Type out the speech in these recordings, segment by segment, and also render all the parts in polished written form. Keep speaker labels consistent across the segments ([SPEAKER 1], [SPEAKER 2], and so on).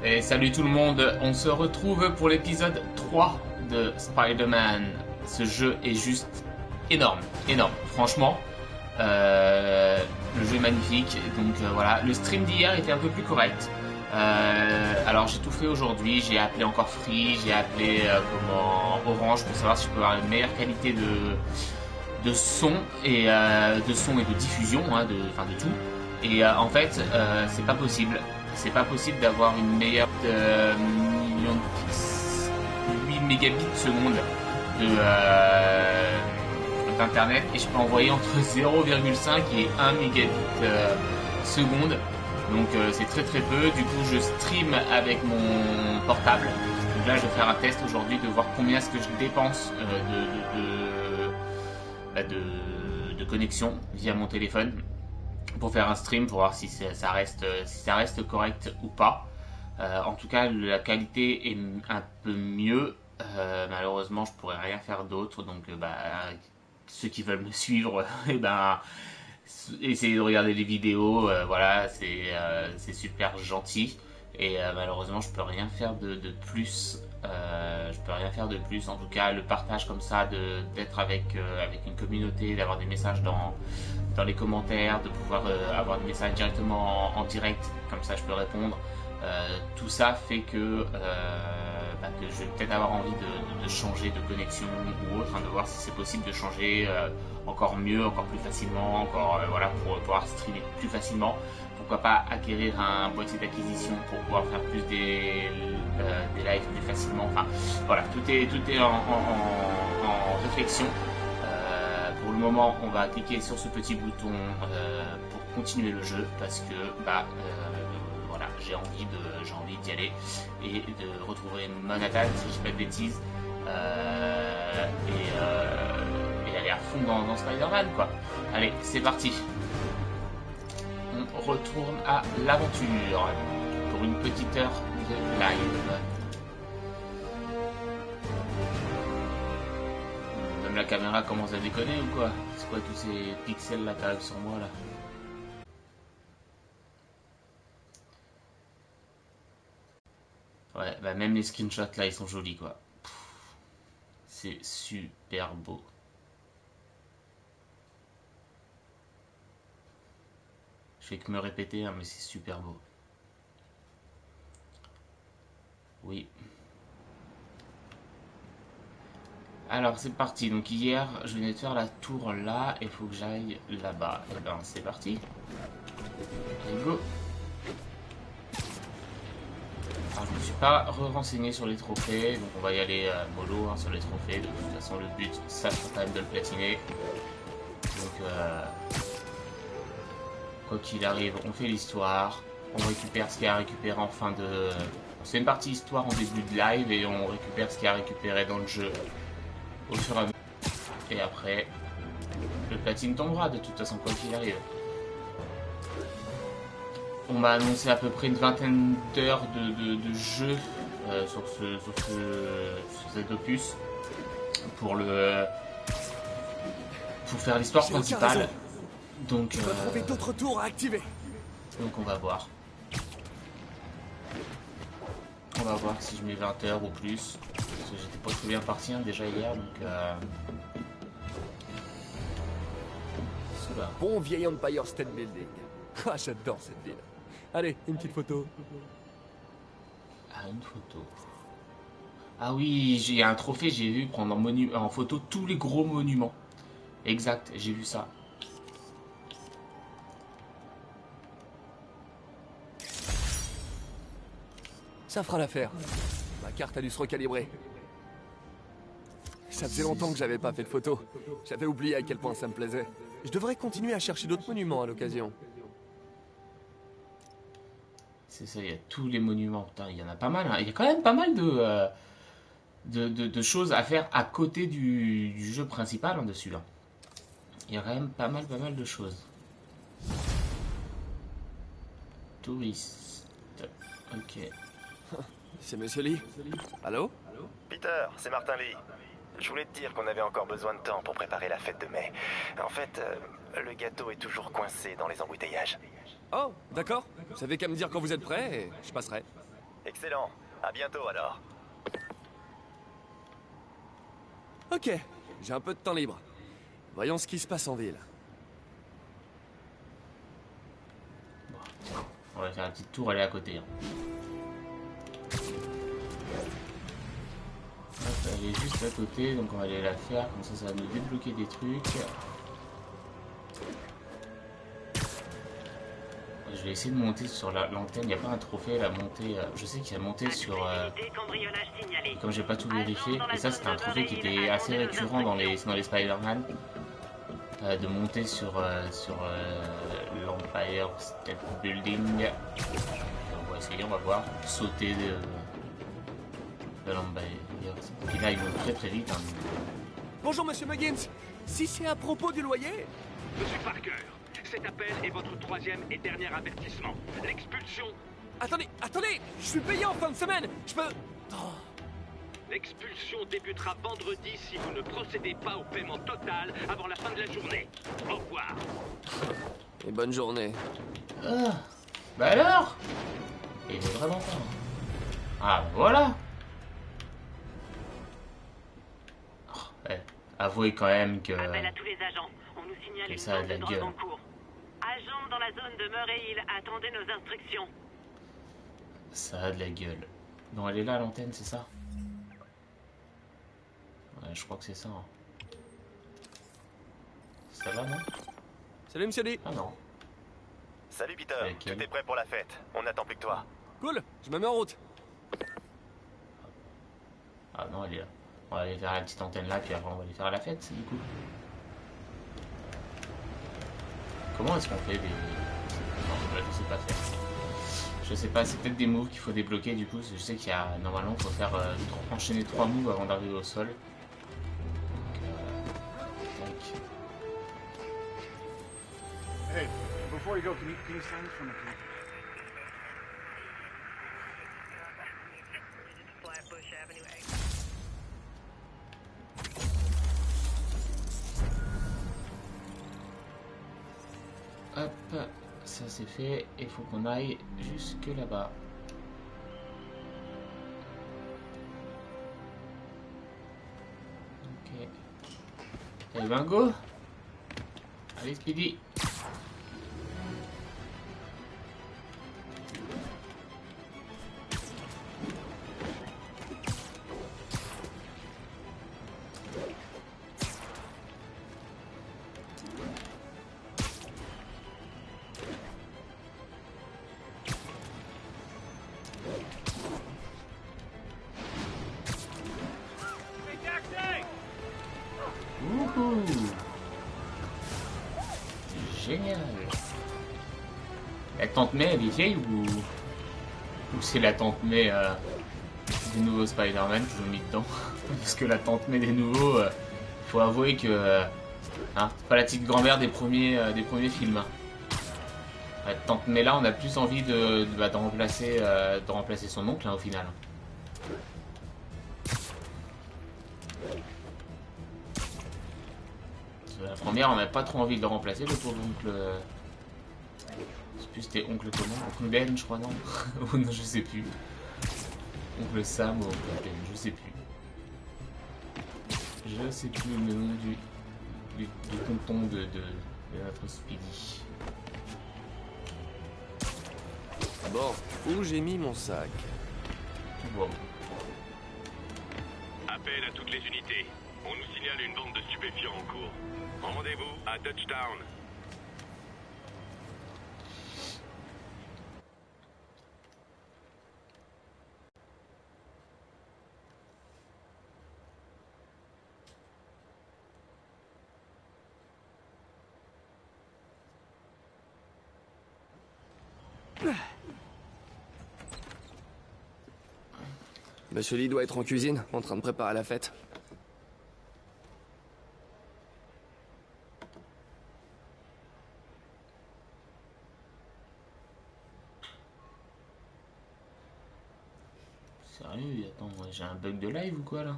[SPEAKER 1] Et salut tout le monde, on se retrouve pour l'épisode 3 de Spider-Man. Ce jeu est juste énorme, énorme. Franchement, le jeu est magnifique. Donc voilà, le stream d'hier était un peu plus correct. Alors j'ai tout fait aujourd'hui, j'ai appelé encore Free, j'ai appelé Orange pour savoir si je peux avoir une meilleure qualité de son et de diffusion, hein, de tout. Et en fait, c'est pas possible. C'est pas possible d'avoir une meilleure 8 mégabits seconde d'internet, et je peux envoyer entre 0,5 et 1 mégabit seconde. Donc c'est très très peu. Du coup je stream avec mon portable. Donc là je vais faire un test aujourd'hui de voir combien est-ce que je dépense de connexion via mon téléphone pour faire un stream, pour voir si ça reste correct ou pas. En tout cas, la qualité est un peu mieux. Malheureusement, je pourrais rien faire d'autre. Donc, ceux qui veulent me suivre, essayez de regarder les vidéos. Voilà, c'est super gentil. Et malheureusement, je peux rien faire de plus. Je peux rien faire de plus. En tout cas, le partage comme ça, d'être avec une communauté, d'avoir des messages dans les commentaires, de pouvoir avoir des messages directement en direct, comme ça je peux répondre. Tout ça fait que je vais peut-être avoir envie de changer de connexion ou autre, hein, de voir si c'est possible de changer encore mieux, encore plus facilement, voilà, pour pouvoir streamer plus facilement. Pourquoi pas acquérir un boîtier d'acquisition pour pouvoir faire plus des lives plus facilement. Enfin voilà, tout est en réflexion. Pour le moment, on va cliquer sur ce petit bouton pour continuer le jeu, parce que voilà, j'ai envie d'y aller et de retrouver Manhattan, si je dis pas de bêtises, et aller à fond dans Spider-Man, quoi. Allez, c'est parti. On retourne à l'aventure pour une petite heure de live. Même la caméra commence à déconner ou quoi? C'est quoi tous ces pixels là qui arrivent sur moi là? Ouais, bah même les screenshots là ils sont jolis quoi. C'est super beau. Je fais que me répéter, hein, mais c'est super beau. Oui. Alors c'est parti, donc hier je venais de faire la tour là, et il faut que j'aille là-bas. Et ben c'est parti. Allez go. Alors je me suis pas renseigné sur les trophées, donc on va y aller mollo, hein, sur les trophées. De toute façon le but ça sera quand même de le platiner. Donc quoi qu'il arrive, on fait l'histoire, on récupère ce qu'il y a à récupérer en fin de... On fait une partie histoire en début de live et on récupère ce qu'il y a à récupérer dans le jeu au fur et à mesure. Et après, le platine tombera de toute façon, quoi qu'il arrive. On m'a annoncé à peu près une vingtaine d'heures de jeu sur cet opus pour faire l'histoire principale. Donc,
[SPEAKER 2] trouver d'autres tours à activer.
[SPEAKER 1] Donc on va voir. On va voir si je mets 20 heures ou plus. Parce que j'étais pas très bien parti hein, déjà hier, donc
[SPEAKER 2] Bon vieil Empire State Building. Ah, j'adore cette ville. Allez, une petite photo.
[SPEAKER 1] Ah, une photo. Ah oui, j'ai un trophée, j'ai vu prendre en photo tous les gros monuments. Exact, j'ai vu ça.
[SPEAKER 2] Ça fera l'affaire. Ma carte a dû se recalibrer. Ça faisait longtemps que j'avais pas fait de photo. J'avais oublié à quel point ça me plaisait. Je devrais continuer à chercher d'autres monuments à l'occasion.
[SPEAKER 1] C'est ça, il y a tous les monuments. Putain, il y en a pas mal. Hein. Il y a quand même pas mal de choses à faire à côté du jeu principal hein, dessus là. Il y a quand même pas mal de choses. Touriste. Ok.
[SPEAKER 2] C'est Monsieur Lee. Allô?
[SPEAKER 3] Peter, c'est Martin Lee. Je voulais te dire qu'on avait encore besoin de temps pour préparer la fête de mai. En fait, le gâteau est toujours coincé dans les embouteillages.
[SPEAKER 2] Oh, d'accord. Vous savez qu'à me dire quand vous êtes prêt et je passerai.
[SPEAKER 3] Excellent. À bientôt alors.
[SPEAKER 2] Ok, j'ai un peu de temps libre. Voyons ce qui se passe en ville.
[SPEAKER 1] On va faire un petit tour, aller à côté. Hein. Hop, elle est juste à côté, donc on va aller la faire, comme ça va nous débloquer des trucs. Je vais essayer de monter sur l'antenne, il n'y a pas un trophée à monter, je sais qu'il y a monté sur... comme j'ai pas tout vérifié, et ça c'était un trophée qui était assez récurrent dans les Spider-Man, de monter sur, l'Empire State Building. On va essayer, on va voir, sauter de l'Empire. Et là ils vont très très vite. Hein.
[SPEAKER 2] Bonjour Monsieur Muggins. Si c'est à propos du loyer...
[SPEAKER 4] Monsieur Parker, cet appel est votre troisième et dernier avertissement. L'expulsion...
[SPEAKER 2] Attendez, je suis payé en fin de semaine. Je peux... Oh.
[SPEAKER 4] L'expulsion débutera vendredi si vous ne procédez pas au paiement total avant la fin de la journée. Au revoir.
[SPEAKER 2] Et bonne journée.
[SPEAKER 1] Ah, bah alors. Il est vraiment pas. Ah, voilà. Oh, ouais. Avouez quand même que...
[SPEAKER 5] Appel à tous les agents. On nous signale une
[SPEAKER 1] ça a
[SPEAKER 5] zone
[SPEAKER 1] de la
[SPEAKER 5] de drogue
[SPEAKER 1] gueule.
[SPEAKER 5] en cours. Agents dans la zone de Murray Hill, attendez nos instructions.
[SPEAKER 1] Ça a de la gueule. Non, elle est là, l'antenne, c'est ça? Ouais, je crois que c'est ça. Hein. Ça va, non?
[SPEAKER 2] Salut Monsieur Lee.
[SPEAKER 1] Ah non.
[SPEAKER 3] Salut Peter,
[SPEAKER 1] Laquelle?
[SPEAKER 3] tout est prêt pour la fête. On n'attend plus que toi.
[SPEAKER 2] Cool, je me mets en route.
[SPEAKER 1] Ah non, elle est là. On va aller faire la petite antenne là, puis après on va aller faire la fête, du coup. Comment est-ce qu'on fait des... Non, je sais pas faire. Je sais pas, c'est peut-être des moves qu'il faut débloquer du coup. Je sais qu'il y a... Normalement, il faut faire enchaîner 3 moves avant d'arriver au sol. Donc, tac.
[SPEAKER 6] Hey, before you go, can you sign this for me, please?
[SPEAKER 5] Flatbush Avenue A.
[SPEAKER 1] Hop, ça c'est fait. Et il faut qu'on aille jusque là-bas. Ok. Allez, ben go. Allez, Speedy. Wouhou! Génial! La tante May, elle est vieille ou c'est la tante May des nouveaux Spider-Man qu'ils ont mis dedans? Parce que la tante May des nouveaux, faut avouer que hein, c'est pas la petite grand-mère des premiers films. Hein. La tante May là, on a plus envie de remplacer son oncle hein, au final. La première, on n'a pas trop envie de le remplacer, le pauvre oncle. Je sais plus, c'était oncle comment? Oncle Ben, je crois, non? Ou non, je sais plus. Oncle Sam ou oncle Ben, je sais plus. Je sais plus le nom du tonton de notre Speedy.
[SPEAKER 2] Bon, où j'ai mis mon sac?
[SPEAKER 1] Wow.
[SPEAKER 4] Appel à toutes les unités. On nous signale une bande de stupéfiants en cours. Rendez-vous à Touchdown.
[SPEAKER 2] Monsieur Lee doit être en cuisine, en train de préparer la fête.
[SPEAKER 1] Sérieux, attends, j'ai un bug de live ou quoi là?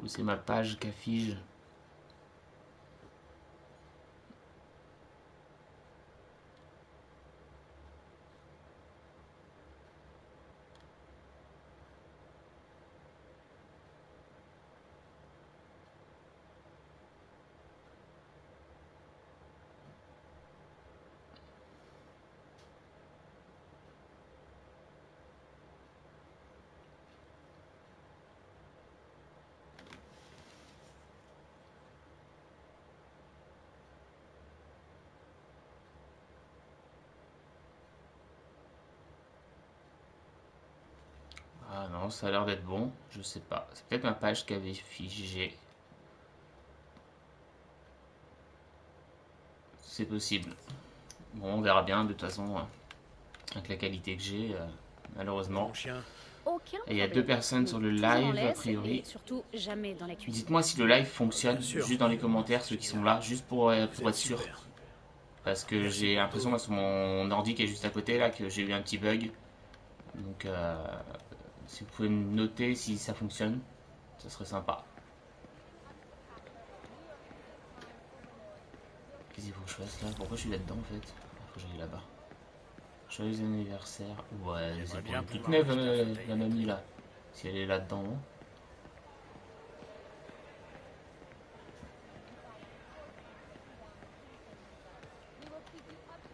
[SPEAKER 1] Ou c'est ma page qui affiche? Alors ça a l'air d'être bon, je sais pas. C'est peut-être ma page qui avait figé. C'est possible. Bon, on verra bien de toute façon, avec la qualité que j'ai, malheureusement.
[SPEAKER 7] Mon chien.
[SPEAKER 8] Aucun
[SPEAKER 1] Et il y a
[SPEAKER 8] problème.
[SPEAKER 1] 2 personnes sur le
[SPEAKER 8] Toujours en
[SPEAKER 1] live, a
[SPEAKER 8] laisse
[SPEAKER 1] priori.
[SPEAKER 8] et surtout jamais dans la cuisine.
[SPEAKER 1] Dites-moi si le live fonctionne,
[SPEAKER 7] Bien sûr.
[SPEAKER 1] juste dans les commentaires, ceux qui sont là, juste pour être sûr.
[SPEAKER 7] Super.
[SPEAKER 1] Parce que j'ai l'impression, moi, sur mon ordi qui est juste à côté, là, que j'ai eu un petit bug. Donc, si vous pouvez me noter si ça fonctionne, ça serait sympa. Qu'est-ce qu'il faut que je fasse là? Pourquoi je suis là-dedans, en fait? Il faut que j'aille là-bas. Joyeux anniversaire. Ouais, c'est pour
[SPEAKER 7] bien
[SPEAKER 1] une toute
[SPEAKER 7] pouvoir
[SPEAKER 1] neuve,
[SPEAKER 7] rester à Fontaine.
[SPEAKER 1] la mamie, là. Si elle est là-dedans, non?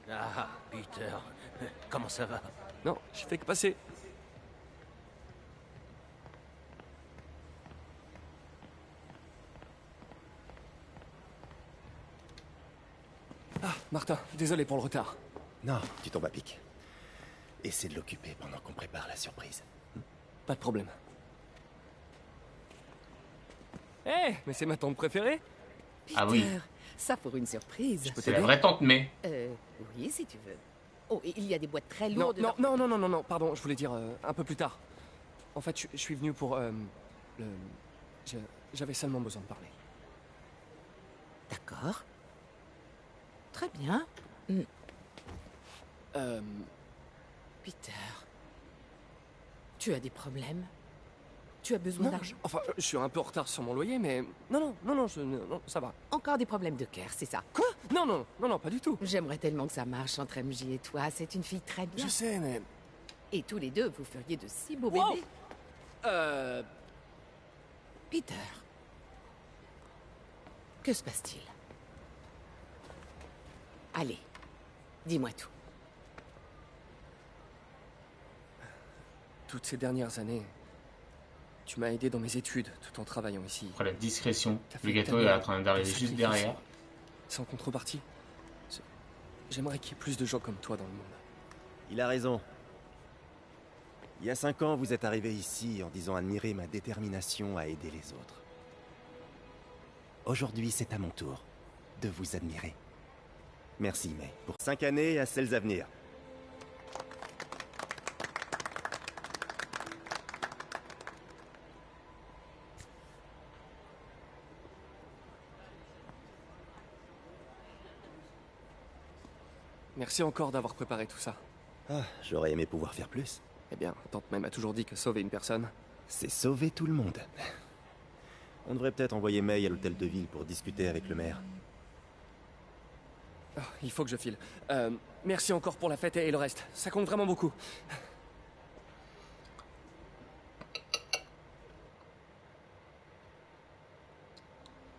[SPEAKER 9] Ah, Peter, comment ça va?
[SPEAKER 2] Non, je fais que passer. Ah, Martin, désolé pour le retard.
[SPEAKER 3] Non, tu tombes à pic. Essaie de l'occuper pendant qu'on prépare la surprise.
[SPEAKER 2] Pas de problème. Eh, mais c'est ma tante préférée.
[SPEAKER 1] Ah oui.
[SPEAKER 10] Peter, ça pour une surprise.
[SPEAKER 1] C'est la vraie tante May.
[SPEAKER 10] Oui, si tu veux. Oh, et il y a des boîtes très
[SPEAKER 2] Non,
[SPEAKER 10] lourdes.
[SPEAKER 2] non, pardon, je voulais dire un peu plus tard. En fait, je suis venu pour le... J'avais seulement besoin de parler.
[SPEAKER 10] D'accord. Très bien. Peter, tu as des problèmes? Tu as besoin
[SPEAKER 2] Non,
[SPEAKER 10] d'argent?
[SPEAKER 2] enfin, je suis un peu en retard sur mon loyer, mais... Non, ça va.
[SPEAKER 10] Encore des problèmes de cœur, c'est ça?
[SPEAKER 2] Quoi? Non, pas du tout.
[SPEAKER 10] J'aimerais tellement que ça marche entre MJ et toi. C'est une fille très bien.
[SPEAKER 2] Je sais, mais...
[SPEAKER 10] Et tous les deux, vous feriez de si beaux
[SPEAKER 2] Wow.
[SPEAKER 10] bébés. Peter, que se passe-t-il? Allez, dis-moi tout.
[SPEAKER 2] Toutes ces dernières années, tu m'as aidé dans mes études, tout en travaillant ici.
[SPEAKER 1] Après la discrétion,
[SPEAKER 2] T'as fait
[SPEAKER 1] le gâteau
[SPEAKER 2] tellement
[SPEAKER 1] est en train d'arriver
[SPEAKER 2] de
[SPEAKER 1] juste
[SPEAKER 2] sacrifices.
[SPEAKER 1] derrière.
[SPEAKER 2] Sans contrepartie. J'aimerais qu'il y ait plus de gens comme toi dans le monde.
[SPEAKER 3] Il a raison. Il y a 5 ans, vous êtes arrivé ici en disant admirer ma détermination à aider les autres. Aujourd'hui, c'est à mon tour de vous admirer. Merci, May, pour 5 années à celles à venir.
[SPEAKER 2] Merci encore d'avoir préparé tout ça.
[SPEAKER 3] Ah, j'aurais aimé pouvoir faire plus.
[SPEAKER 2] Eh bien, tante même a toujours dit que sauver une personne...
[SPEAKER 3] C'est sauver tout le monde. On devrait peut-être envoyer May à l'hôtel de ville pour discuter avec le maire.
[SPEAKER 2] Oh, il faut que je file. Merci encore pour la fête et le reste. Ça compte vraiment beaucoup.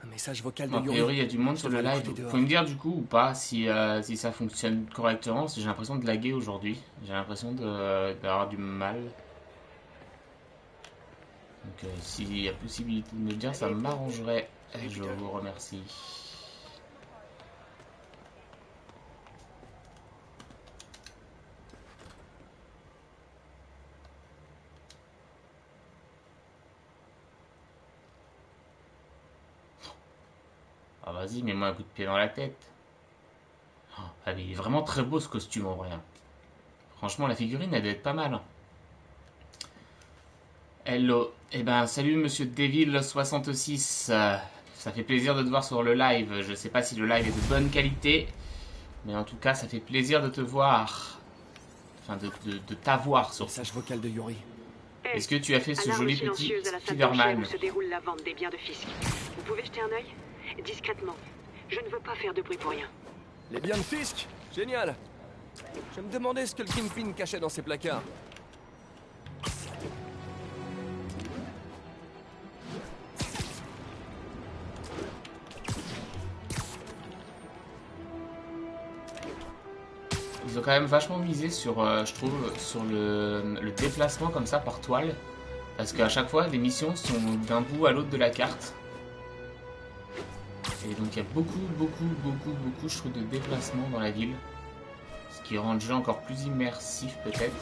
[SPEAKER 2] Un message vocal de
[SPEAKER 1] A
[SPEAKER 2] Yuri.
[SPEAKER 1] priori, il y a du monde sur le
[SPEAKER 2] Je vais
[SPEAKER 1] live.
[SPEAKER 2] l'écouter
[SPEAKER 1] Vous
[SPEAKER 2] dehors.
[SPEAKER 1] pouvez me dire du coup ou pas si ça fonctionne correctement. Parce que j'ai l'impression de laguer aujourd'hui. J'ai l'impression d'avoir du mal. Donc s'il y a possibilité de me le dire, ça m'arrangerait. Je vous remercie. Ah vas-y, mets-moi un coup de pied dans la tête. Oh, ah, mais il est vraiment très beau ce costume en vrai. Franchement, la figurine, elle doit être pas mal. hein. Hello. Eh ben, salut monsieur Devil66. Ça fait plaisir de te voir sur le live. Je sais pas si le live est de bonne qualité. Mais en tout cas, ça fait plaisir de te voir. Enfin, de t'avoir surtout.
[SPEAKER 2] Message vocal de Yuri.
[SPEAKER 1] Est-ce que tu as fait ce
[SPEAKER 5] Alarme
[SPEAKER 1] joli petit
[SPEAKER 5] silencieuse à la salle
[SPEAKER 1] Spider-Man?
[SPEAKER 5] où se déroule la vente des biens de Fisk. Vous pouvez jeter un œil? Discrètement. Je ne veux pas faire de bruit pour rien.
[SPEAKER 2] Les biens de Fisk. Génial. Je me demandais ce que le Kingpin cachait dans ses placards.
[SPEAKER 1] Ils ont quand même vachement misé sur, je trouve, sur le déplacement comme ça par toile. Parce qu'à chaque fois, les missions sont d'un bout à l'autre de la carte. Et donc il y a beaucoup, je trouve, de déplacement dans la ville. Ce qui rend le jeu encore plus immersif peut-être.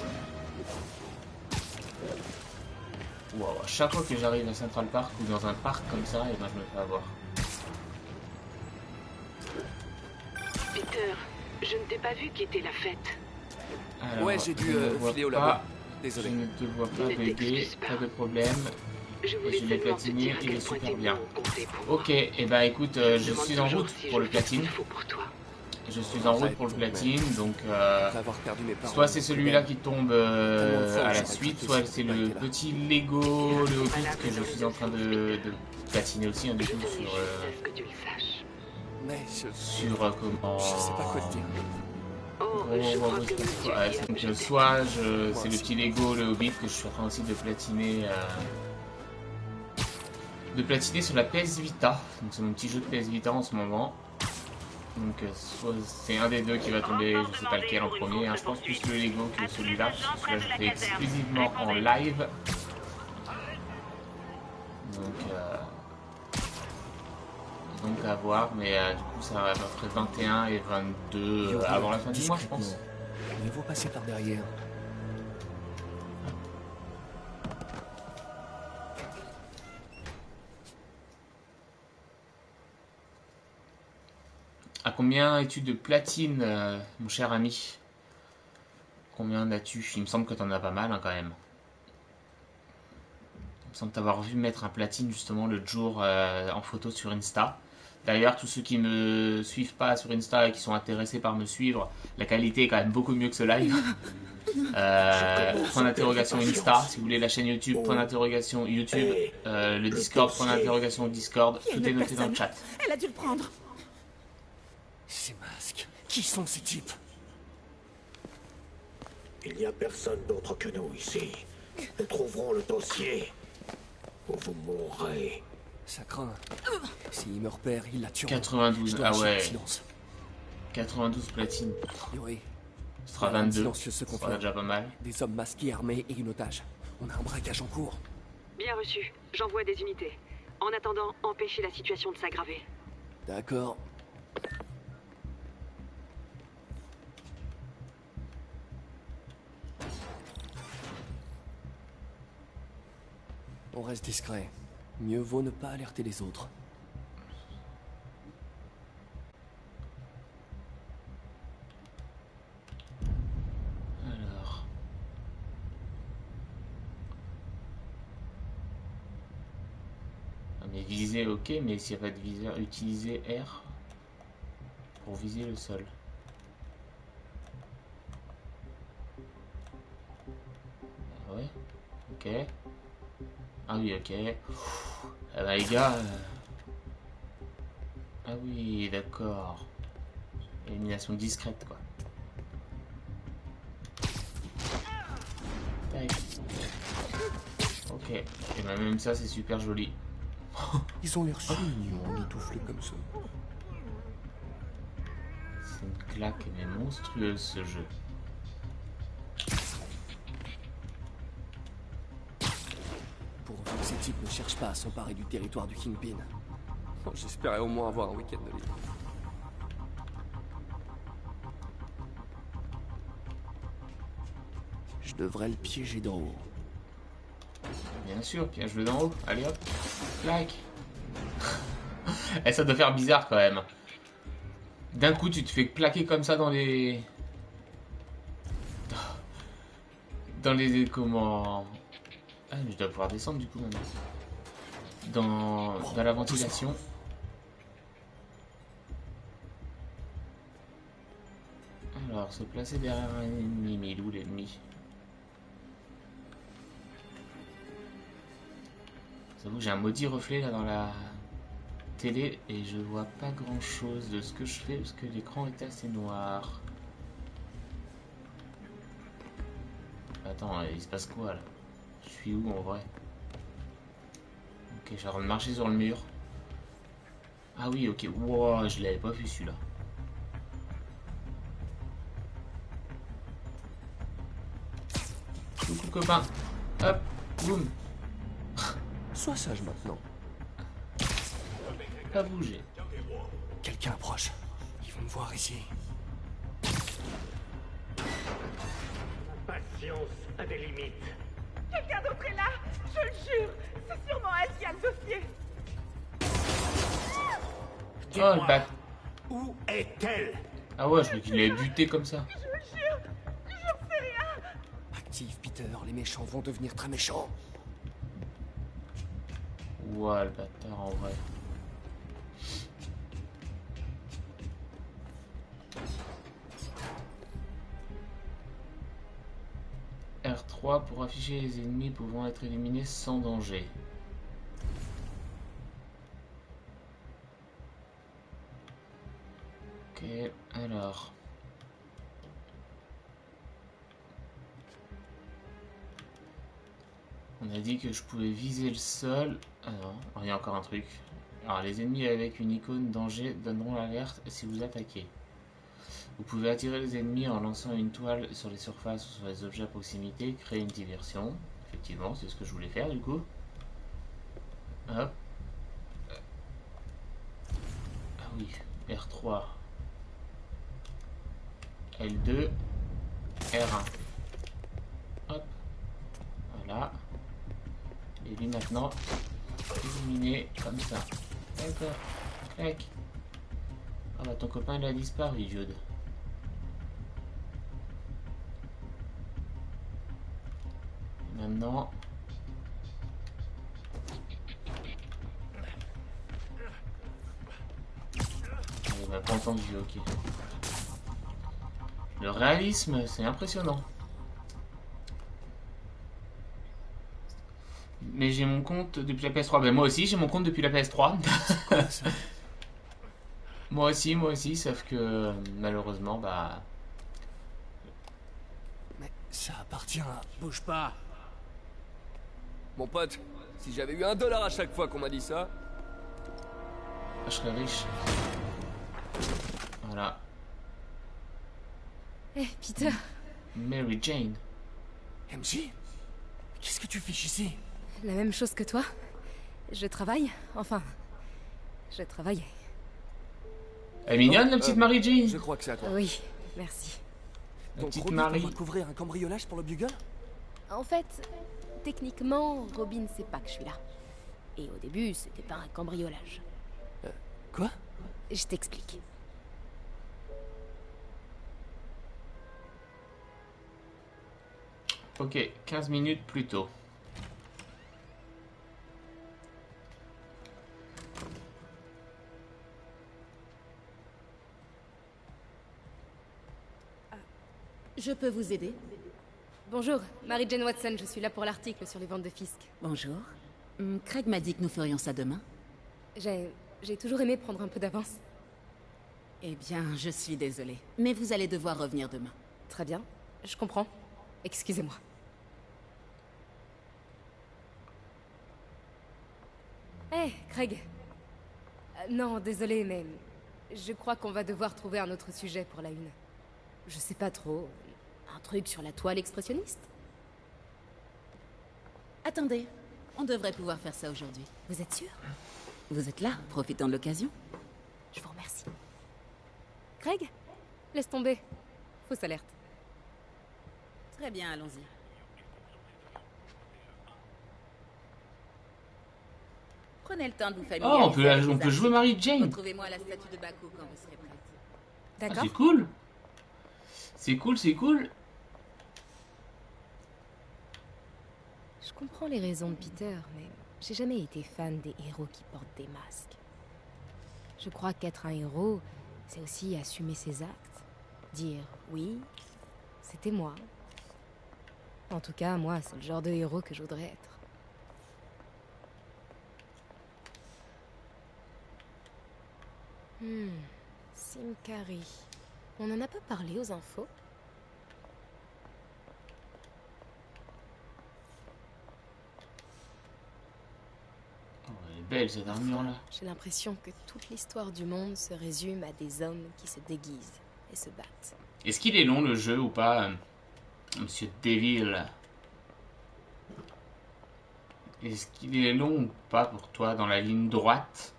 [SPEAKER 1] Wow, à chaque fois que j'arrive à Central Park ou dans un parc comme ça, et ben je me fais avoir.
[SPEAKER 5] Peter, je ne t'ai pas vu quitter la fête.
[SPEAKER 1] Alors,
[SPEAKER 2] Ouais, j'ai dû
[SPEAKER 1] je ne vois
[SPEAKER 2] filer au
[SPEAKER 1] pas-
[SPEAKER 2] labo. Désolé.
[SPEAKER 1] Je ne te vois pas
[SPEAKER 5] Ne
[SPEAKER 1] bugger,
[SPEAKER 5] t'excuse pas.
[SPEAKER 1] pas de problème.
[SPEAKER 5] Je voulais
[SPEAKER 1] je l'ai
[SPEAKER 5] seulement te
[SPEAKER 1] platiné,
[SPEAKER 5] dire à
[SPEAKER 1] il
[SPEAKER 5] quel
[SPEAKER 1] est
[SPEAKER 5] point
[SPEAKER 1] super
[SPEAKER 5] tes
[SPEAKER 1] bien.
[SPEAKER 5] mots ont compté pour moi.
[SPEAKER 1] Ok, et bah écoute,
[SPEAKER 5] me
[SPEAKER 1] je
[SPEAKER 5] demande
[SPEAKER 1] suis en
[SPEAKER 5] toujours
[SPEAKER 1] route
[SPEAKER 5] si
[SPEAKER 1] pour
[SPEAKER 5] je
[SPEAKER 1] le
[SPEAKER 5] fais ce
[SPEAKER 1] platine.
[SPEAKER 5] qu'il faut pour toi.
[SPEAKER 1] Je suis en route pour le platine, donc
[SPEAKER 2] Après avoir perdu mes parents.
[SPEAKER 1] soit c'est celui-là qui tombe
[SPEAKER 2] Tellement de fois,
[SPEAKER 1] à la
[SPEAKER 2] j'aurais
[SPEAKER 1] suite,
[SPEAKER 2] cru
[SPEAKER 1] soit
[SPEAKER 2] que
[SPEAKER 1] c'est
[SPEAKER 2] j'aurais
[SPEAKER 1] le
[SPEAKER 2] pas été là.
[SPEAKER 1] petit Lego, le Hobbit que je suis en train de platiner aussi, hein, du
[SPEAKER 5] Je
[SPEAKER 1] coup,
[SPEAKER 5] tenais
[SPEAKER 1] sur,
[SPEAKER 5] juste à ce que tu le saches.
[SPEAKER 2] Mais
[SPEAKER 1] comment...
[SPEAKER 2] je sais pas quoi te dire.
[SPEAKER 5] Oh, je crois que monsieur
[SPEAKER 1] Ouais,
[SPEAKER 5] Guillaume,
[SPEAKER 1] donc
[SPEAKER 5] je t'aime.
[SPEAKER 1] soit c'est le petit Lego, le Hobbit que je suis en train aussi de platiner sur la PS Vita. Donc c'est mon petit jeu de PS Vita en ce moment. Donc soit c'est un des deux qui va tomber, je sais pas lequel en premier, hein. Je pense plus le Lego que celui-là, parce que celui-là je le fais exclusivement en live. Donc à voir, mais du coup ça va à peu près 21 et 22 avant la fin du mois je pense.
[SPEAKER 2] Mieux vaut passer par derrière.
[SPEAKER 1] À combien es-tu de platine, mon cher ami? Combien as-tu? Il me semble que t'en as pas mal hein, quand même. Il me semble t'avoir vu mettre un platine justement l'autre jour en photo sur Insta. D'ailleurs, tous ceux qui me suivent pas sur Insta et qui sont intéressés par me suivre, la qualité est quand même beaucoup mieux que ce live. Point d'interrogation Insta, si vous voulez la chaîne YouTube, point d'interrogation YouTube, le Discord, point d'interrogation Discord, tout est noté dans le chat.
[SPEAKER 10] Elle a dû le prendre.
[SPEAKER 2] Ces masques. Qui sont ces types?
[SPEAKER 7] Il n'y a personne d'autre que nous ici. Nous trouverons le dossier. Ou vous mourrez.
[SPEAKER 2] Ça craint. S'il me repère, il la tue.
[SPEAKER 1] 92, ah ouais.
[SPEAKER 2] Silence.
[SPEAKER 1] 92 platines.
[SPEAKER 2] Yuri,
[SPEAKER 1] Ce sera 22,
[SPEAKER 2] silencieux se
[SPEAKER 1] ce sera
[SPEAKER 2] confirme.
[SPEAKER 1] déjà pas mal.
[SPEAKER 2] Des hommes masqués armés et une otage. On a un braquage en cours.
[SPEAKER 5] Bien reçu. J'envoie des unités. En attendant, empêchez la situation de s'aggraver.
[SPEAKER 2] D'accord. On reste discret. Mieux vaut ne pas alerter les autres.
[SPEAKER 1] Alors. Ah, mais viser, ok, mais s'il n'y a pas de viseur, utiliser R pour viser le sol. Ah ouais, ok. Ah oui, ok. Ah bah les gars... Ah oui, d'accord. Élimination discrète, quoi. Tac. Ok. Et bah même ça, c'est super joli.
[SPEAKER 2] Ils ont l'air chignons, mitouflés comme ça.
[SPEAKER 1] C'est une claque, mais monstrueuse, ce jeu.
[SPEAKER 2] Pourvu que ces types ne cherchent pas à s'emparer du territoire du Kingpin. Oh, j'espérais au moins avoir un week-end de libre. Je devrais le piéger d'en haut.
[SPEAKER 1] Bien sûr, piège-le d'en haut. Allez hop. Clac. Et ça doit faire bizarre quand même. D'un coup, tu te fais plaquer comme ça dans les... Dans les... Comment... Ah, mais je dois pouvoir descendre du coup maintenant. Dans la ventilation. Alors, se placer derrière un ennemi. Mais il est où l'ennemi? J'avoue que j'ai un maudit reflet là dans la télé et je vois pas grand chose de ce que je fais parce que l'écran est assez noir. Attends, il se passe quoi là? Je suis où en vrai? Ok, je suis en train de marcher sur le mur. Ah oui, ok. Wow, je l'avais pas vu celui-là. Coucou copain. Hop, boum.
[SPEAKER 2] Sois sage maintenant.
[SPEAKER 1] Pas bouger.
[SPEAKER 2] Quelqu'un approche. Ils vont me voir ici.
[SPEAKER 7] La patience a des limites.
[SPEAKER 8] Quelqu'un d'autre est là. Je le jure. C'est sûrement elle qui a le dossier.
[SPEAKER 1] Oh le bat.
[SPEAKER 7] Où est-elle?
[SPEAKER 1] Ah ouais, je crois qu'il l'avait buté comme ça.
[SPEAKER 8] Je le jure. J'en sais rien.
[SPEAKER 2] Active, Peter, les méchants vont devenir très méchants.
[SPEAKER 1] Ouah, le bâtard en vrai. R3 pour afficher les ennemis pouvant être éliminés sans danger. Ok, alors. On a dit que je pouvais viser le sol. Ah non, il y a encore un truc. Alors, les ennemis avec une icône danger donneront l'alerte si vous attaquez. Vous pouvez attirer les ennemis en lançant une toile sur les surfaces ou sur les objets à proximité, créer une diversion. Effectivement, c'est ce que je voulais faire du coup. Hop. Ah oui, R3. L2. R1. Hop. Voilà. Et lui maintenant, éliminé comme ça. D'accord. Clac. Ah bah ton copain il a disparu, Jude. Maintenant. Il m'a pas entendu, ok. Le réalisme, c'est impressionnant. Mais j'ai mon compte depuis la PS3. Ben moi aussi, j'ai mon compte depuis la PS3. moi aussi, sauf que malheureusement, bah...
[SPEAKER 2] Mais ça appartient à...
[SPEAKER 9] Bouge pas.
[SPEAKER 2] Mon pote, si j'avais eu $1 à chaque fois qu'on m'a dit ça...
[SPEAKER 1] Je serais riche. Voilà.
[SPEAKER 10] Eh, Peter.
[SPEAKER 1] Mary Jane.
[SPEAKER 2] MJ? Qu'est-ce que tu fiches ici?
[SPEAKER 10] La même chose que toi. Je travaille. Enfin, je travaillais.
[SPEAKER 1] Elle est mignonne, la petite Mary Jane.
[SPEAKER 2] Je crois que c'est à toi.
[SPEAKER 10] Oui, merci.
[SPEAKER 1] La
[SPEAKER 2] Donc
[SPEAKER 1] petite
[SPEAKER 2] Robin
[SPEAKER 1] Marie.
[SPEAKER 2] va couvrir un cambriolage pour le Bugle?
[SPEAKER 10] En fait, techniquement, Robin sait pas que je suis là. Et au début, c'était pas un cambriolage.
[SPEAKER 2] Quoi?
[SPEAKER 10] Je t'explique.
[SPEAKER 1] Ok, 15 minutes plus tôt.
[SPEAKER 10] Je peux vous aider? Bonjour, Mary Jane Watson, je suis là pour l'article sur les ventes de Fisk.
[SPEAKER 11] Bonjour. Craig m'a dit que nous ferions ça demain.
[SPEAKER 10] J'ai toujours aimé prendre un peu d'avance.
[SPEAKER 11] Eh bien, je suis désolée. Mais vous allez devoir revenir demain.
[SPEAKER 10] Très bien, je comprends. Excusez-moi. Hé, Craig. Non, désolé, mais je crois qu'on va devoir trouver un autre sujet pour la une. Je sais pas trop. Un truc sur la toile expressionniste?
[SPEAKER 11] Attendez, on devrait pouvoir faire ça aujourd'hui.
[SPEAKER 10] Vous êtes sûr?
[SPEAKER 11] Vous êtes là, profitons de l'occasion.
[SPEAKER 10] Je vous remercie. Craig? Laisse tomber. Fausse alerte.
[SPEAKER 11] Très bien, allons-y. Prenez le temps de vous familiariser.
[SPEAKER 1] Oh, on peut jouer Mary Jane.
[SPEAKER 11] Retrouvez-moi à la statue de Baku quand vous serez prête.
[SPEAKER 10] D'accord.
[SPEAKER 1] Ah, c'est cool. C'est cool, c'est cool.
[SPEAKER 10] Je comprends les raisons de Peter, mais j'ai jamais été fan des héros qui portent des masques. Je crois qu'être un héros, c'est aussi assumer ses actes. Dire oui, c'était moi. En tout cas, moi, c'est le genre de héros que je voudrais être. Simkari. On en a pas parlé aux infos?
[SPEAKER 1] Oh, elle est belle cette armure-là.
[SPEAKER 10] J'ai l'impression que toute l'histoire du monde se résume à des hommes qui se déguisent et se battent.
[SPEAKER 1] Est-ce qu'il est long le jeu ou pas, Monsieur Devil? Est-ce qu'il est long ou pas pour toi dans la ligne droite?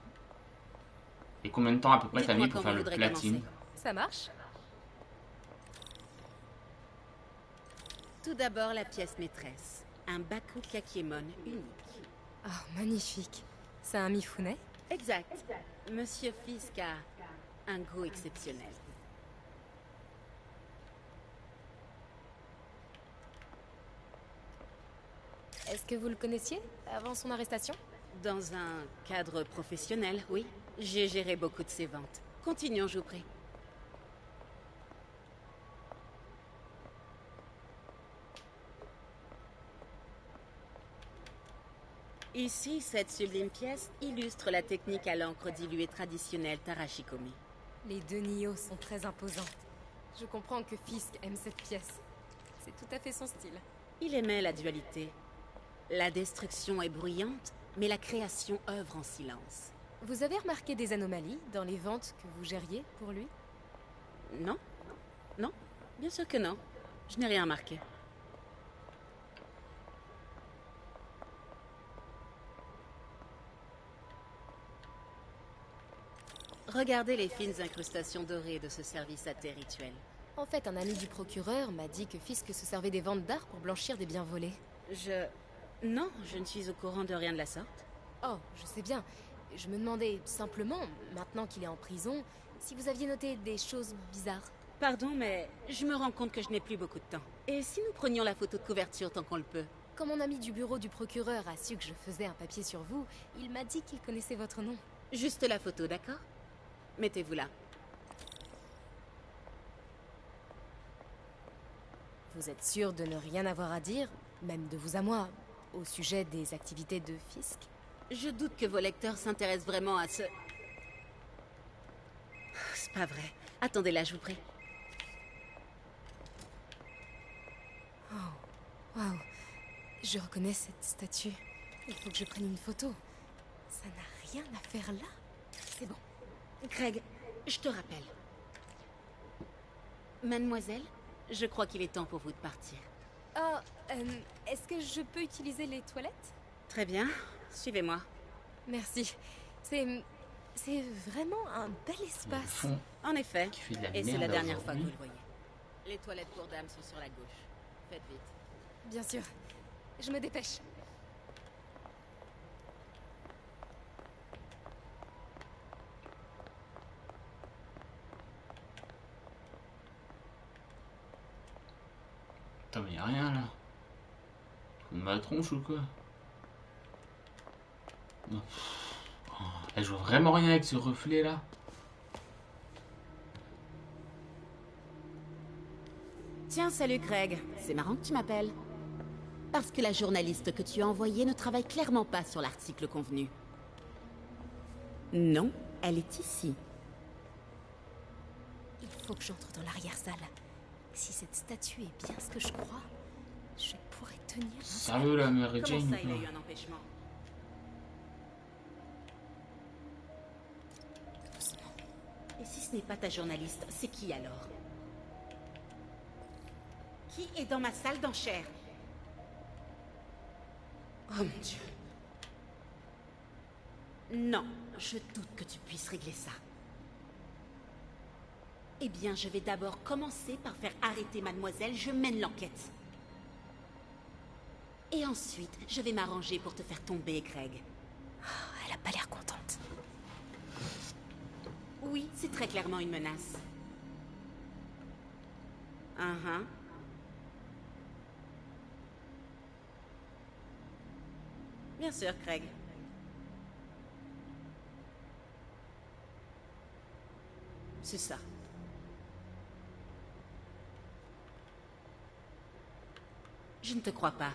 [SPEAKER 1] Et combien de temps à peu près t'as mis pour faire le platine?
[SPEAKER 10] Ça marche?
[SPEAKER 11] Tout d'abord, la pièce maîtresse. Un Baku Kakiemon unique.
[SPEAKER 10] Ah, magnifique. C'est un Mifune?
[SPEAKER 11] Exact. Monsieur Fisk a un goût exceptionnel.
[SPEAKER 10] Est-ce que vous le connaissiez avant son arrestation?
[SPEAKER 11] Dans un cadre professionnel, oui. J'ai géré beaucoup de ses ventes. Continuons, je vous prie. Ici, cette sublime pièce illustre la technique à l'encre diluée traditionnelle Tarashikomi.
[SPEAKER 10] Les deux Nioh sont très imposants. Je comprends que Fisk aime cette pièce. C'est tout à fait son style.
[SPEAKER 11] Il aimait la dualité. La destruction est bruyante, mais la création œuvre en silence.
[SPEAKER 10] Vous avez remarqué des anomalies dans les ventes que vous gériez pour lui?
[SPEAKER 11] Non. Non, bien sûr que non. Je n'ai rien remarqué. Regardez les fines incrustations dorées de ce service à thé rituel.
[SPEAKER 10] En fait, un ami du procureur m'a dit que Fisk se servait des ventes d'art pour blanchir des biens volés.
[SPEAKER 11] Non, je ne suis au courant de rien de la sorte.
[SPEAKER 10] Oh, je sais bien. Je me demandais simplement, maintenant qu'il est en prison, si vous aviez noté des choses bizarres.
[SPEAKER 11] Pardon, mais je me rends compte que je n'ai plus beaucoup de temps. Et si nous prenions la photo de couverture tant qu'on le peut?
[SPEAKER 10] Quand mon ami du bureau du procureur a su que je faisais un papier sur vous, il m'a dit qu'il connaissait votre nom.
[SPEAKER 11] Juste la photo, d'accord? Mettez-vous là.
[SPEAKER 10] Vous êtes sûr de ne rien avoir à dire, même de vous à moi, au sujet des activités de Fisk?
[SPEAKER 11] Je doute que vos lecteurs s'intéressent vraiment à ce... C'est pas vrai. Attendez là, je vous prie.
[SPEAKER 10] Oh, waouh. Je reconnais cette statue. Il faut que je prenne une photo. Ça n'a rien à faire là. C'est bon.
[SPEAKER 11] Craig, je te rappelle. Mademoiselle, je crois qu'il est temps pour vous de partir.
[SPEAKER 10] Oh, est-ce que je peux utiliser les toilettes?
[SPEAKER 11] Très bien, suivez-moi.
[SPEAKER 10] Merci. C'est vraiment un bel espace.
[SPEAKER 11] En effet, et c'est la dernière fois que vous le voyez. Les toilettes pour dames sont sur la gauche. Faites vite.
[SPEAKER 10] Bien sûr. Je me dépêche.
[SPEAKER 1] Putain, mais y'a rien là. Faut de ma tronche ou quoi? Non. Oh, je vois vraiment rien avec ce reflet là.
[SPEAKER 11] Tiens, salut Craig. C'est marrant que tu m'appelles. Parce que la journaliste que tu as envoyée ne travaille clairement pas sur l'article convenu. Non, elle est ici.
[SPEAKER 10] Il faut que j'entre dans l'arrière-salle. Si cette statue est bien ce que je crois, je pourrais tenir...
[SPEAKER 1] Sérieux la mère Jane?
[SPEAKER 11] Comment ça, il a eu un empêchement? Doucement. Et si ce n'est pas ta journaliste, c'est qui alors? Qui est dans ma salle d'enchères? Oh mon Dieu. Non, je doute que tu puisses régler ça. Eh bien, je vais d'abord commencer par faire arrêter mademoiselle, je mène l'enquête. Et ensuite, je vais m'arranger pour te faire tomber, Craig.
[SPEAKER 10] Oh, elle a pas l'air contente.
[SPEAKER 11] Oui, c'est très clairement une menace. Bien sûr, Craig. C'est ça. Je ne te crois pas.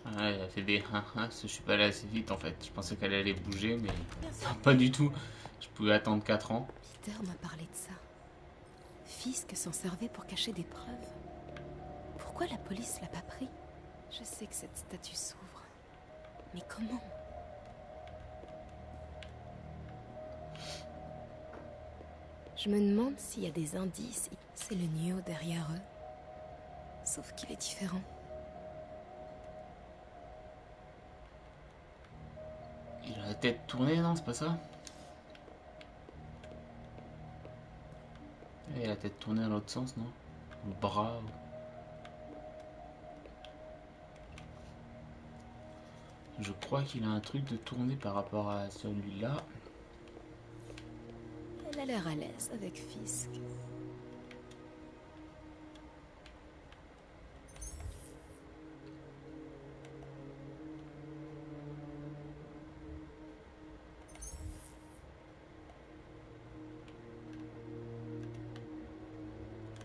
[SPEAKER 1] Ouais, elle a fait des je suis pas allé assez vite en fait. Je pensais qu'elle allait bouger, mais pas du tout. Je pouvais attendre 4 ans.
[SPEAKER 10] Peter m'a parlé de ça. Fisk s'en servait pour cacher des preuves. Pourquoi la police l'a pas pris? Je sais que cette statue s'ouvre. Mais comment? Je me demande s'il y a des indices. C'est le Nioh derrière eux. Sauf qu'il est différent.
[SPEAKER 1] Il a la tête tournée, non? C'est pas ça? il a la tête tournée dans l'autre sens, non? Le bras. Je crois qu'il a un truc de tourner par rapport à celui-là.
[SPEAKER 10] Elle a l'air à l'aise avec Fisk.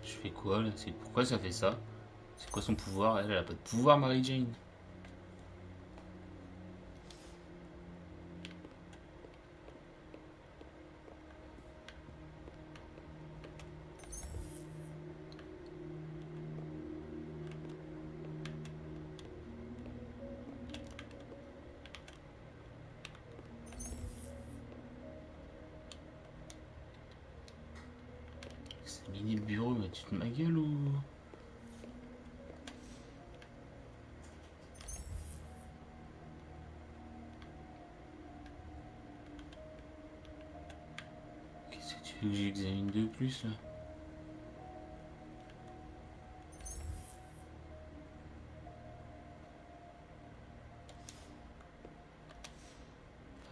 [SPEAKER 1] Je fais quoi là? Pourquoi ça fait ça? C'est quoi son pouvoir? Elle a pas de pouvoir, Mary Jane. C'est mini le bureau, mais tu te ma gueule ou... Qu'est-ce que tu veux que j'examine de plus là?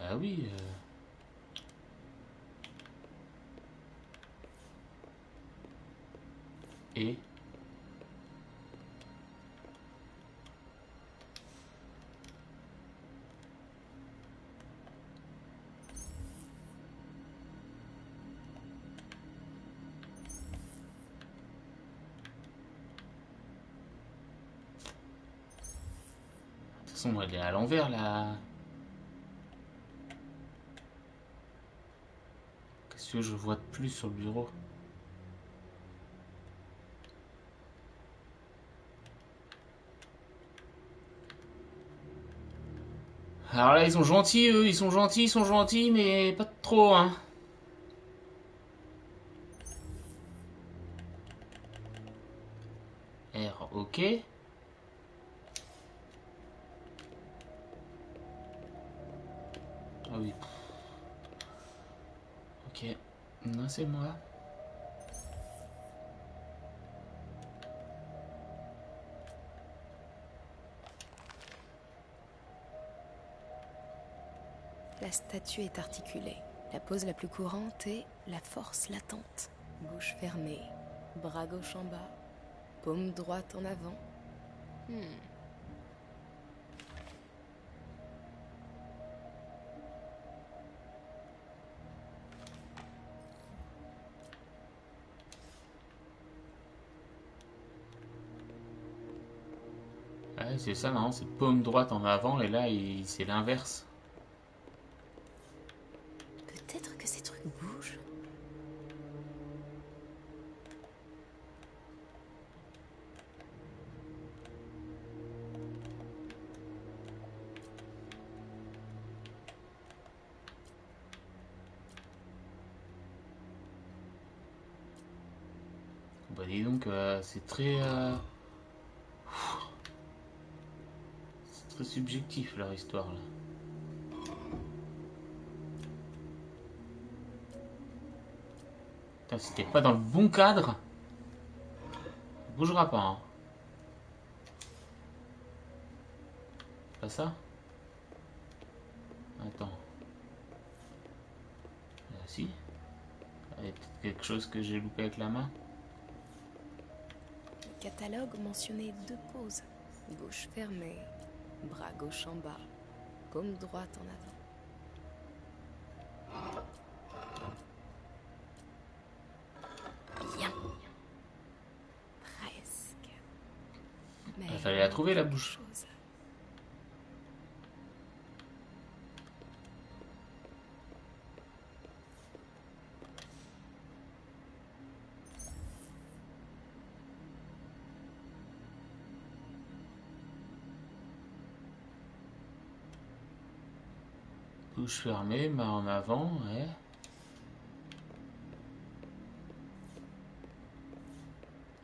[SPEAKER 1] Ah oui. Et de toute façon, elle est à l'envers là. Qu'est-ce que je vois de plus sur le bureau? Alors là, ils sont gentils, eux, ils sont gentils, mais pas trop, hein. R, ok. Ah oui. Ok. Non, c'est moi.
[SPEAKER 10] La statue est articulée. La pose la plus courante est la force latente. Bouche fermée, bras gauche en bas, paume droite en avant.
[SPEAKER 1] Ouais, c'est ça, non, c'est paume droite en avant, et là, c'est l'inverse.
[SPEAKER 10] Peut-être que ces trucs bougent.
[SPEAKER 1] Bah dis donc, c'est très... c'est très subjectif, leur histoire, là. Putain, si t'es pas dans le bon cadre, bougera pas, hein. Pas ça? Attends. Si. Il y a peut-être quelque chose que j'ai loupé avec la main.
[SPEAKER 10] Le catalogue mentionnait 2 poses. Bouche fermée, bras gauche en bas, paume droite en avant. Bien. Presque. Mais
[SPEAKER 1] Il fallait la trouver, la bouche. Bouche fermée, main en avant, ouais.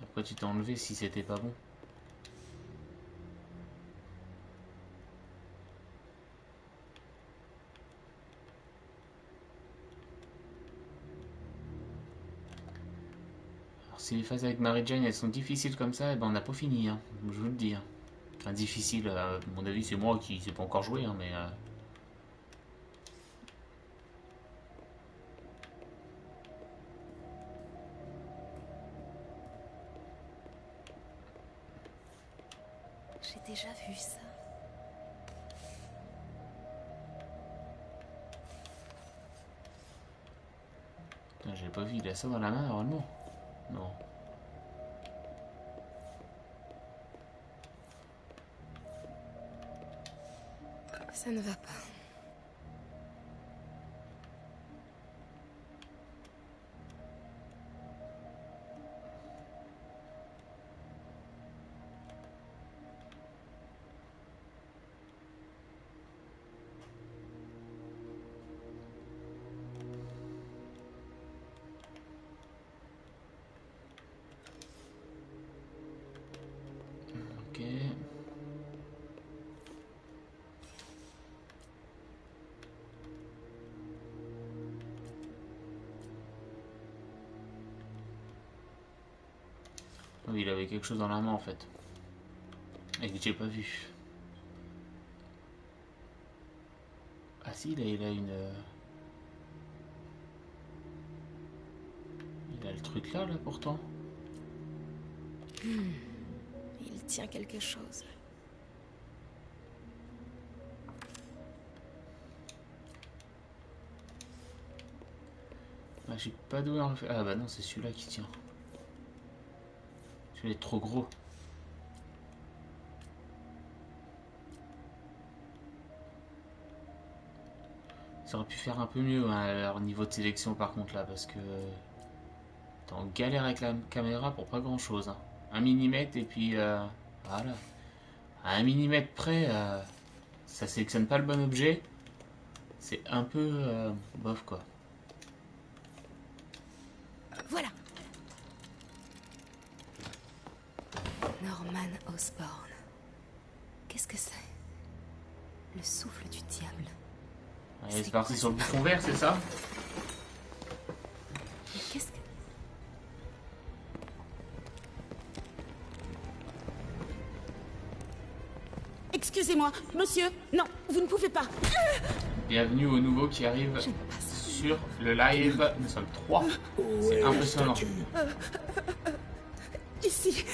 [SPEAKER 1] Pourquoi tu t'es enlevé si c'était pas bon? si les phases avec Mary Jane elles sont difficiles comme ça, eh ben on n'a pas fini, hein, je vous le dis. Hein. Enfin, difficile, à mon avis, c'est moi qui sais pas encore jouer, hein, mais.
[SPEAKER 10] J'ai déjà vu ça.
[SPEAKER 1] J'ai pas vu, il a ça dans la main normalement. Non.
[SPEAKER 10] Ça ne va pas.
[SPEAKER 1] Ok. Oui, il avait quelque chose dans la main en fait. Et que j'ai pas vu. Ah si, il a une... Il a le truc là pourtant.
[SPEAKER 10] Il tient quelque chose.
[SPEAKER 1] Ah, j'ai pas d'où en fait. Ah bah non, c'est celui-là qui tient. Celui-là est trop gros. Ça aurait pu faire un peu mieux hein, leur niveau de sélection par contre là, parce que t'es en galère avec la caméra pour pas grand chose. Hein. 1 millimètre et puis voilà. À 1 millimètre près, ça sélectionne pas le bon objet. C'est un peu bof quoi.
[SPEAKER 10] Voilà. Norman Osborn. Qu'est-ce que c'est? Le souffle du diable.
[SPEAKER 1] Allez, c'est parti sur le bouton vert, c'est ça?
[SPEAKER 10] Mais qu'est-ce que...
[SPEAKER 11] Excusez-moi, monsieur. Non, vous ne pouvez pas.
[SPEAKER 1] Bienvenue aux nouveaux qui arrivent sur le live. Nous sommes 3. C'est impressionnant.
[SPEAKER 11] Ici.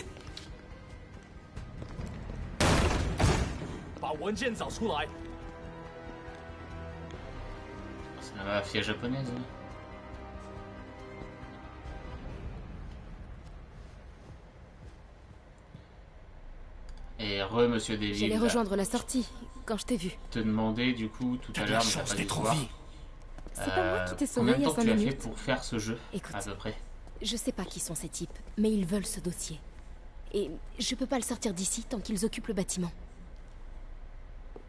[SPEAKER 1] C'est la mafia japonaise. Hein. Et monsieur David.
[SPEAKER 10] J'allais rejoindre la sortie quand je t'ai vu.
[SPEAKER 1] Te demander du coup tout à l'heure, mais t'as pas dû voir.
[SPEAKER 10] C'est pas moi qui t'ai sauvé
[SPEAKER 1] Combien de
[SPEAKER 10] il y a
[SPEAKER 1] temps
[SPEAKER 10] 5
[SPEAKER 1] tu as fait
[SPEAKER 10] minutes.
[SPEAKER 1] pour faire ce jeu?
[SPEAKER 10] Écoute,
[SPEAKER 1] à peu près.
[SPEAKER 10] Je sais pas qui sont ces types, mais ils veulent ce dossier. Et je peux pas le sortir d'ici tant qu'ils occupent le bâtiment.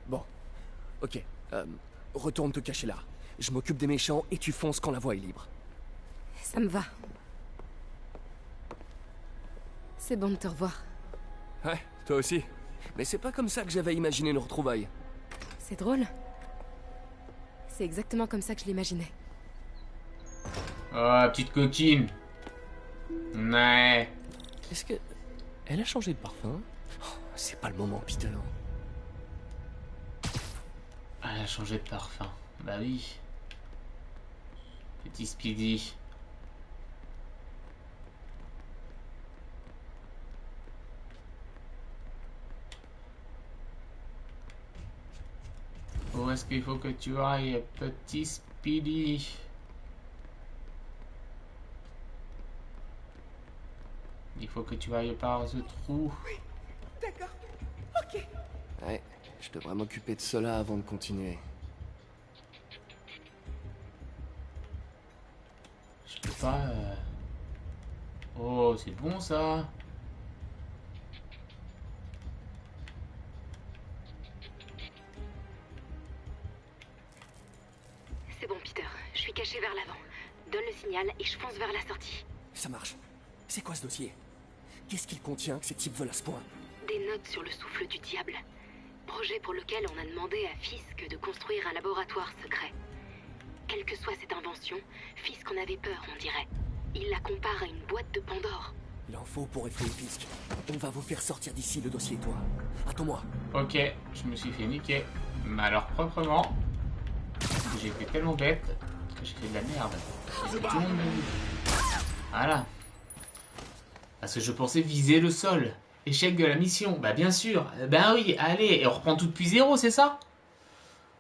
[SPEAKER 2] Bon, ok. Retourne te cacher là. Je m'occupe des méchants et tu fonces quand la voie est libre.
[SPEAKER 10] Ça me va. C'est bon de te revoir.
[SPEAKER 2] Ouais, toi aussi. Mais c'est pas comme ça que j'avais imaginé nos retrouvailles.
[SPEAKER 10] C'est drôle. C'est exactement comme ça que je l'imaginais.
[SPEAKER 1] Oh, petite coquine. Ouais.
[SPEAKER 2] Est-ce que... Elle a changé de parfum? Oh, c'est pas le moment, Peter.
[SPEAKER 1] Elle a changé de parfum. Bah oui. Petit Speedy. Où est-ce qu'il faut que tu ailles, petit Speedy? Il faut que tu ailles par ce trou.
[SPEAKER 8] Oui, d'accord. Ok.
[SPEAKER 2] Ouais, je devrais m'occuper de cela avant de continuer.
[SPEAKER 1] Je peux pas... Oh, c'est bon ça.
[SPEAKER 5] C'est bon, Peter. Je suis caché vers l'avant. Donne le signal et je fonce vers la sortie.
[SPEAKER 2] Ça marche. C'est quoi ce dossier? Qu'est-ce qu'il contient que ces types veulent à ce point?
[SPEAKER 5] Des notes sur le souffle du diable. Projet pour lequel on a demandé à Fisk de construire un laboratoire secret. Quelle que soit cette invention, Fisk en avait peur, on dirait. Il la compare à une boîte de Pandore.
[SPEAKER 2] Il en faut pour effrayer Fisk. On va vous faire sortir d'ici le dossier, toi. Attends-moi.
[SPEAKER 1] Ok, je me suis fait niquer. Mais alors proprement, j'ai été tellement bête que j'ai fait de la merde. Et tout le monde m'a vu. Voilà. Parce que je pensais viser le sol. Échec de la mission. Bah bien sûr. Ben oui, allez. Et on reprend tout depuis zéro, c'est ça?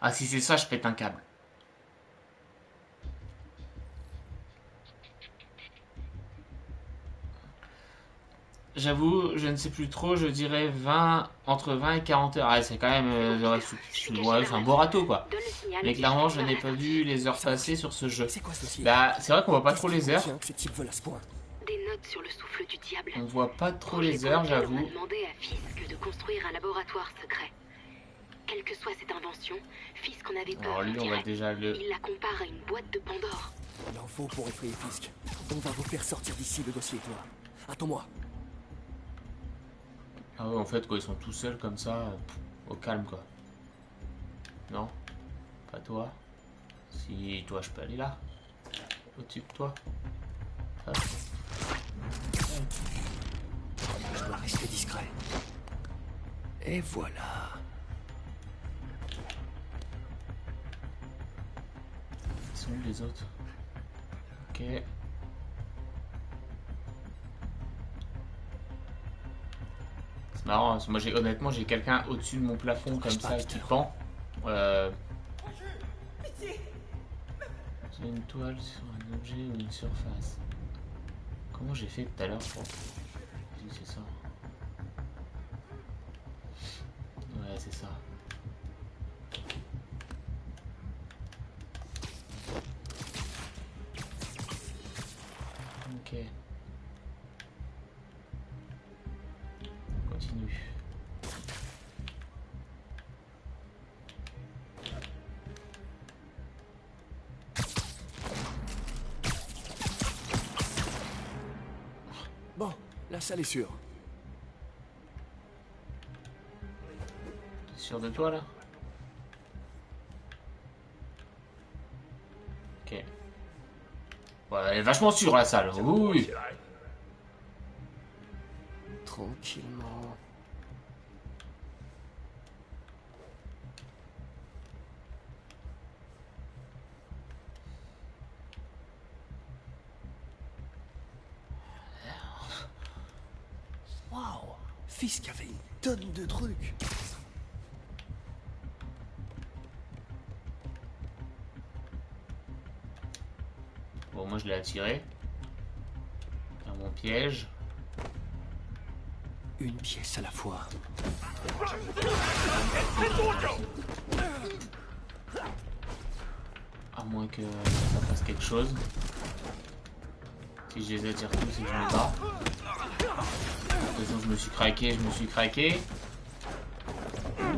[SPEAKER 1] Ah si c'est ça, je pète un câble. J'avoue, je ne sais plus trop, je dirais 20, entre 20 et 40 heures. Ah, c'est quand même, ouais, c'est un beau râteau, quoi. Mais clairement, je n'ai pas vu les heures passer sur ce jeu. Bah, c'est vrai qu'on voit pas trop les heures.
[SPEAKER 5] Des notes sur le souffle du diable.
[SPEAKER 1] On voit pas trop les heures, j'avoue.
[SPEAKER 5] On a demandé à Fisk de construire un laboratoire secret. Quelle que soit cette invention, Fisk en avait peur.
[SPEAKER 1] Alors lui, on va déjà le...
[SPEAKER 5] Il la compare à une boîte de Pandore.
[SPEAKER 2] Il en faut pour effrayer Fisk. On va vous faire sortir d'ici le dossier, toi. Attends-moi.
[SPEAKER 1] Ah ouais, en fait, quoi, ils sont tout seuls comme ça, au calme, quoi. Non? Pas toi? Si, toi, je peux aller là. Au-dessus de toi. Hop.
[SPEAKER 2] Je dois rester discret. Et voilà.
[SPEAKER 1] Ils sont où les autres? Ok. C'est marrant, parce que moi honnêtement j'ai quelqu'un au-dessus de mon plafond comme ça qui pend. J'ai une toile sur un objet ou une surface. Comment j'ai fait tout à l'heure pour... Oui, c'est ça. Ouais, c'est ça. Ok. Continue.
[SPEAKER 2] Bon, la salle est sûre.
[SPEAKER 1] T'es sûr de toi là? Ok. Ouais, elle est vachement sûre la salle. Oui.
[SPEAKER 2] Tranquillement. Waouh! Fisk avait une tonne de trucs.
[SPEAKER 1] Bon, moi je l'ai attiré. Dans mon piège.
[SPEAKER 2] Une pièce à la fois.
[SPEAKER 1] À moins que ça fasse quelque chose. Si je les attire tous et que je me bats. De toute façon, je me suis craqué.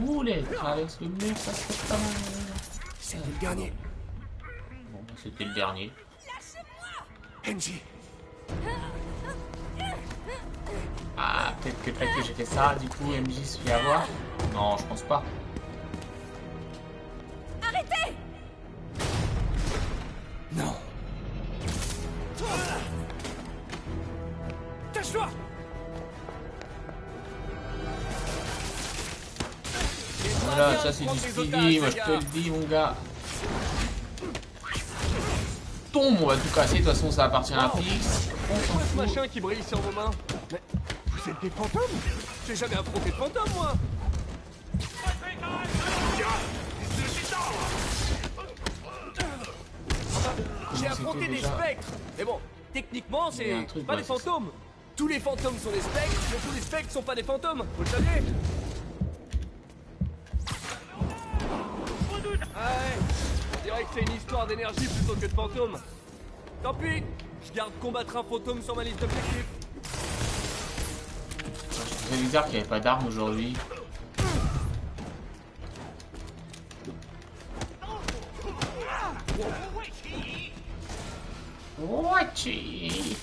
[SPEAKER 1] Ouh, les traverse le mur, ça se pas mal.
[SPEAKER 2] C'était le dernier.
[SPEAKER 1] Bon, bah, c'était le dernier.
[SPEAKER 2] MJ.
[SPEAKER 1] Ah, peut-être que peut-être que j'ai fait ça, du coup MJ se fait avoir. Non, je pense pas.
[SPEAKER 8] Arrêtez!
[SPEAKER 2] Non. Cache-toi!
[SPEAKER 1] Voilà, ça c'est du speedy, moi je te le dis mon gars. Tombe, on va tout casser, de toute façon ça appartient à Fix.
[SPEAKER 2] On ce machin qui brille sur vos mains. Mais vous êtes des fantômes? J'ai jamais affronté de fantômes moi. J'ai affronté des spectres. Mais bon, techniquement c'est pas des fantômes. Tous les fantômes sont des spectres, mais tous les spectres sont pas des fantômes. Vous le saviez? Ah ouais, on dirait que c'est une histoire d'énergie plutôt que de fantômes. Tant pis, je garde combattre un fantôme sur ma liste d'objectifs.
[SPEAKER 1] C'est bizarre qu'il n'y avait pas d'armes aujourd'hui. Wachi.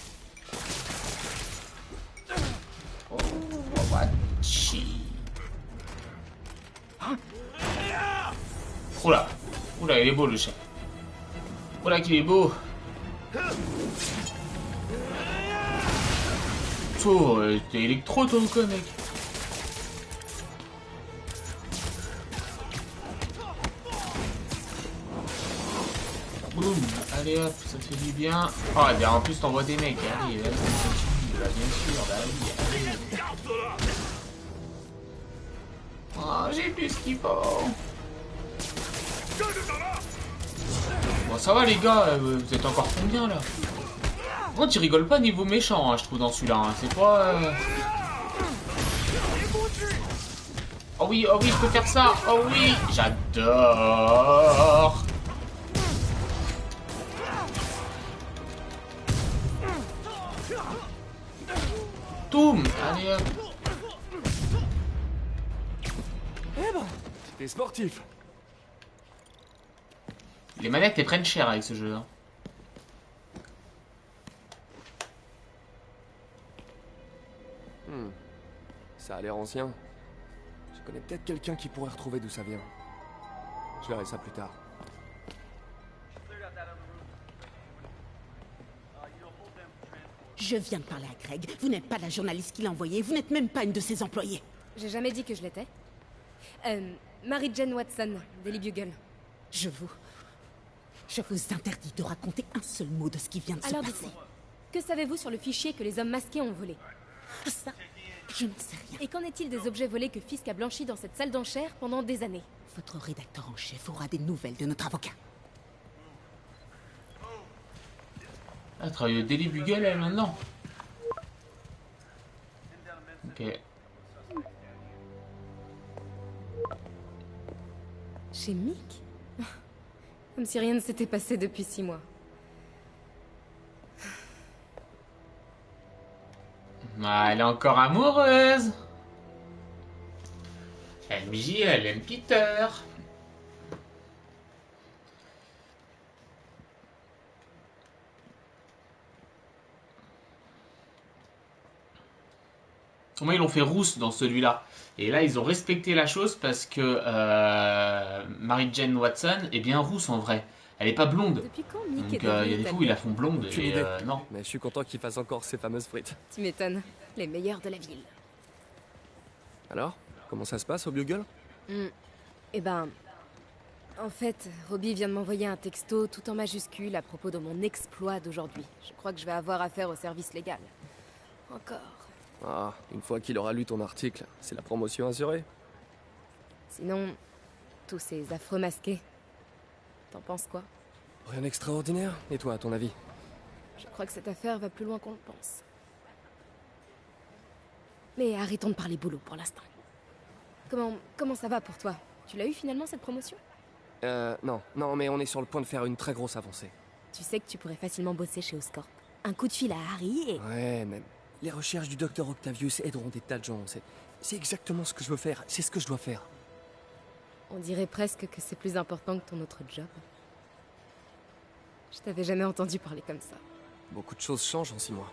[SPEAKER 1] Wachi. Oula, oula, il est beau le chef. Oula qu'il est beau. électro. T'es électro toi ou quoi, mec? Boum. Allez hop, ça te fait du bien. Oh, en plus t'envoies des mecs. Allez, allez, continue, là, bien sûr. Bah oui, allez. Oh, j'ai plus ce qu'il faut. Bon, ça va les gars, vous êtes encore combien là? Oh, tu rigoles pas niveau méchant, hein, je trouve, dans celui-là. Hein. C'est pas... oh oui, je peux faire ça. Oh oui, j'adore. Toum, allez hop.
[SPEAKER 2] Eh ben, t'es sportif.
[SPEAKER 1] Les manettes, elles prennent cher avec ce jeu. Hein.
[SPEAKER 2] Ça a l'air ancien. Je connais peut-être quelqu'un qui pourrait retrouver d'où ça vient. Je verrai ça plus tard.
[SPEAKER 11] Je viens de parler à Craig. Vous n'êtes pas la journaliste qu'il a envoyée. Vous n'êtes même pas une de ses employées.
[SPEAKER 10] J'ai jamais dit que je l'étais. Mary Jane Watson, Daily Bugle.
[SPEAKER 11] Je vous interdis de raconter un seul mot de ce qui vient de se passer.
[SPEAKER 10] Dites-moi, que savez-vous sur le fichier que les hommes masqués ont volé?
[SPEAKER 11] Ça, je ne sais rien.
[SPEAKER 10] Et qu'en est-il des objets volés que Fisk a blanchis dans cette salle d'enchères pendant des années?
[SPEAKER 11] Votre rédacteur en chef aura des nouvelles de notre avocat.
[SPEAKER 1] Elle travaille au Daily Bugle, elle, maintenant. Ok.
[SPEAKER 10] Chez Mick? Comme si rien ne s'était passé depuis 6 mois.
[SPEAKER 1] Ah, elle est encore amoureuse. MJ, elle aime Peter. Comment ils l'ont fait rousse dans celui-là. Et là, ils ont respecté la chose parce que Mary Jane Watson est bien rousse en vrai. Elle est pas blonde.
[SPEAKER 10] Depuis quand Mick
[SPEAKER 1] donc
[SPEAKER 10] est
[SPEAKER 1] il y a
[SPEAKER 10] devenu
[SPEAKER 1] des fois où ils la font blonde.
[SPEAKER 2] Aucune
[SPEAKER 1] Et
[SPEAKER 2] idée.
[SPEAKER 1] non.
[SPEAKER 2] Mais je suis content qu'il fasse encore ses fameuses frites.
[SPEAKER 10] Tu m'étonnes. Les meilleurs de la ville.
[SPEAKER 2] Alors, comment ça se passe au Bugle?
[SPEAKER 10] Eh ben... En fait, Robbie vient de m'envoyer un texto tout en majuscule à propos de mon exploit d'aujourd'hui. Je crois que je vais avoir affaire au service légal. Encore.
[SPEAKER 2] Ah, une fois qu'il aura lu ton article, c'est la promotion assurée.
[SPEAKER 10] Sinon, tous ces affreux masqués. T'en penses quoi?
[SPEAKER 2] Rien d'extraordinaire. Et toi, à ton avis?
[SPEAKER 10] Je crois que cette affaire va plus loin qu'on le pense. Mais arrêtons de parler boulot pour l'instant. Comment ça va pour toi? Tu l'as eu finalement cette promotion?
[SPEAKER 2] Non, mais on est sur le point de faire une très grosse avancée.
[SPEAKER 10] Tu sais que tu pourrais facilement bosser chez Oscorp. Un coup de fil à Harry et...
[SPEAKER 2] Ouais, même. Les recherches du docteur Octavius aideront des tas de gens. C'est exactement ce que je veux faire. C'est ce que je dois faire.
[SPEAKER 10] On dirait presque que c'est plus important que ton autre job. Je t'avais jamais entendu parler comme ça.
[SPEAKER 2] Beaucoup de choses changent en 6 mois.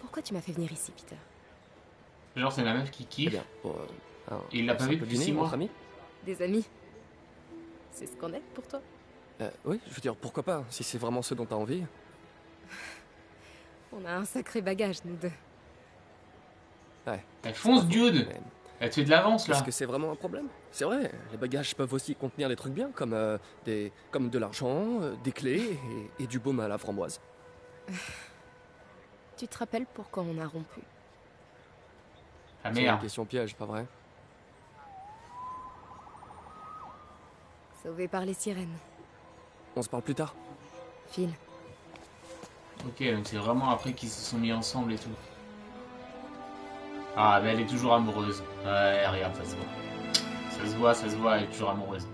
[SPEAKER 10] Pourquoi tu m'as fait venir ici, Peter?
[SPEAKER 1] Genre, c'est la meuf qui kiffe.
[SPEAKER 2] Eh bien,
[SPEAKER 1] il l'a pas vu depuis 6 mois.
[SPEAKER 2] Entre amis.
[SPEAKER 10] Des amis? C'est ce qu'on est pour toi?
[SPEAKER 2] Oui, je veux dire, pourquoi pas, si c'est vraiment ce dont t'as envie.
[SPEAKER 10] On a un sacré bagage, nous deux.
[SPEAKER 2] Ouais.
[SPEAKER 1] Elle fonce, dude. Elle te fait de l'avance, là.
[SPEAKER 2] Est-ce que c'est vraiment un problème? C'est vrai, les bagages peuvent aussi contenir des trucs bien, comme de l'argent, des clés et du baume à la framboise.
[SPEAKER 10] Tu te rappelles pourquoi on a rompu?
[SPEAKER 1] Ah
[SPEAKER 2] C'est une
[SPEAKER 1] merde.
[SPEAKER 2] question piège, pas vrai?
[SPEAKER 10] Sauvé par les sirènes.
[SPEAKER 2] On se parle plus tard.
[SPEAKER 10] Phil.
[SPEAKER 1] Ok, donc c'est vraiment après qu'ils se sont mis ensemble et tout. Ah, mais elle est toujours amoureuse. Ouais, regarde, ça se voit. Ça se voit, elle est toujours amoureuse.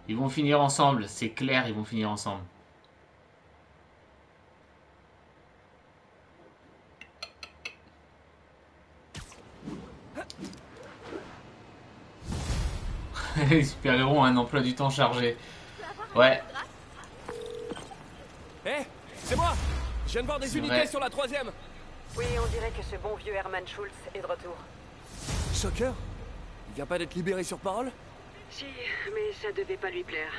[SPEAKER 1] Ils vont finir ensemble, c'est clair, ils vont finir ensemble. Les super-héros ont un emploi du temps chargé. Ouais.
[SPEAKER 2] Hé, c'est moi! Je viens de voir des unités
[SPEAKER 1] vrai.
[SPEAKER 2] sur la 3e.
[SPEAKER 8] Oui, on dirait que ce bon vieux Herman Schultz est de retour.
[SPEAKER 2] Shocker? Il vient pas d'être libéré sur parole?
[SPEAKER 8] Si, mais ça devait pas lui plaire.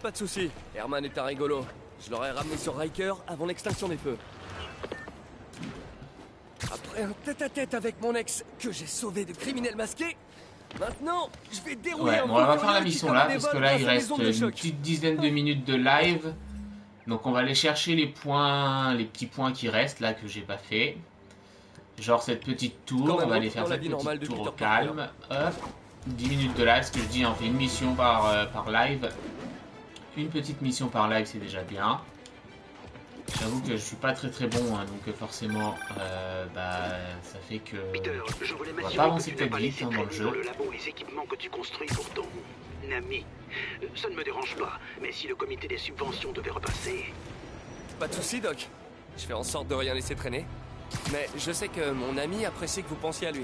[SPEAKER 2] Pas de souci. Herman est un rigolo. Je l'aurais ramené sur Riker avant l'extinction des feux. Après un tête-à-tête avec mon ex que j'ai sauvé de criminels masqués, maintenant, je vais dérouler
[SPEAKER 1] ouais,
[SPEAKER 2] un
[SPEAKER 1] bon, on va faire la mission là, parce que là, il reste une petite dizaine de minutes de live. Donc on va aller chercher les points, les petits points qui restent là, que j'ai pas fait. Genre cette petite tour, on va aller faire cette petite tour au calme. Hop, 10 minutes de live, ce que je dis, on fait une mission par live. Une petite mission par live, c'est déjà bien. J'avoue que je suis pas très bon, hein, donc forcément, ça fait que
[SPEAKER 4] Peter,
[SPEAKER 1] on va pas avancer peut-être vite dans le jeu.
[SPEAKER 4] Dans le labo les équipements que tu construis pour ton ami. Ça ne me dérange pas, mais si le comité des subventions devait repasser...
[SPEAKER 2] Pas de soucis, Doc. Je fais en sorte de rien laisser traîner. Mais je sais que mon ami apprécie que vous pensiez à lui.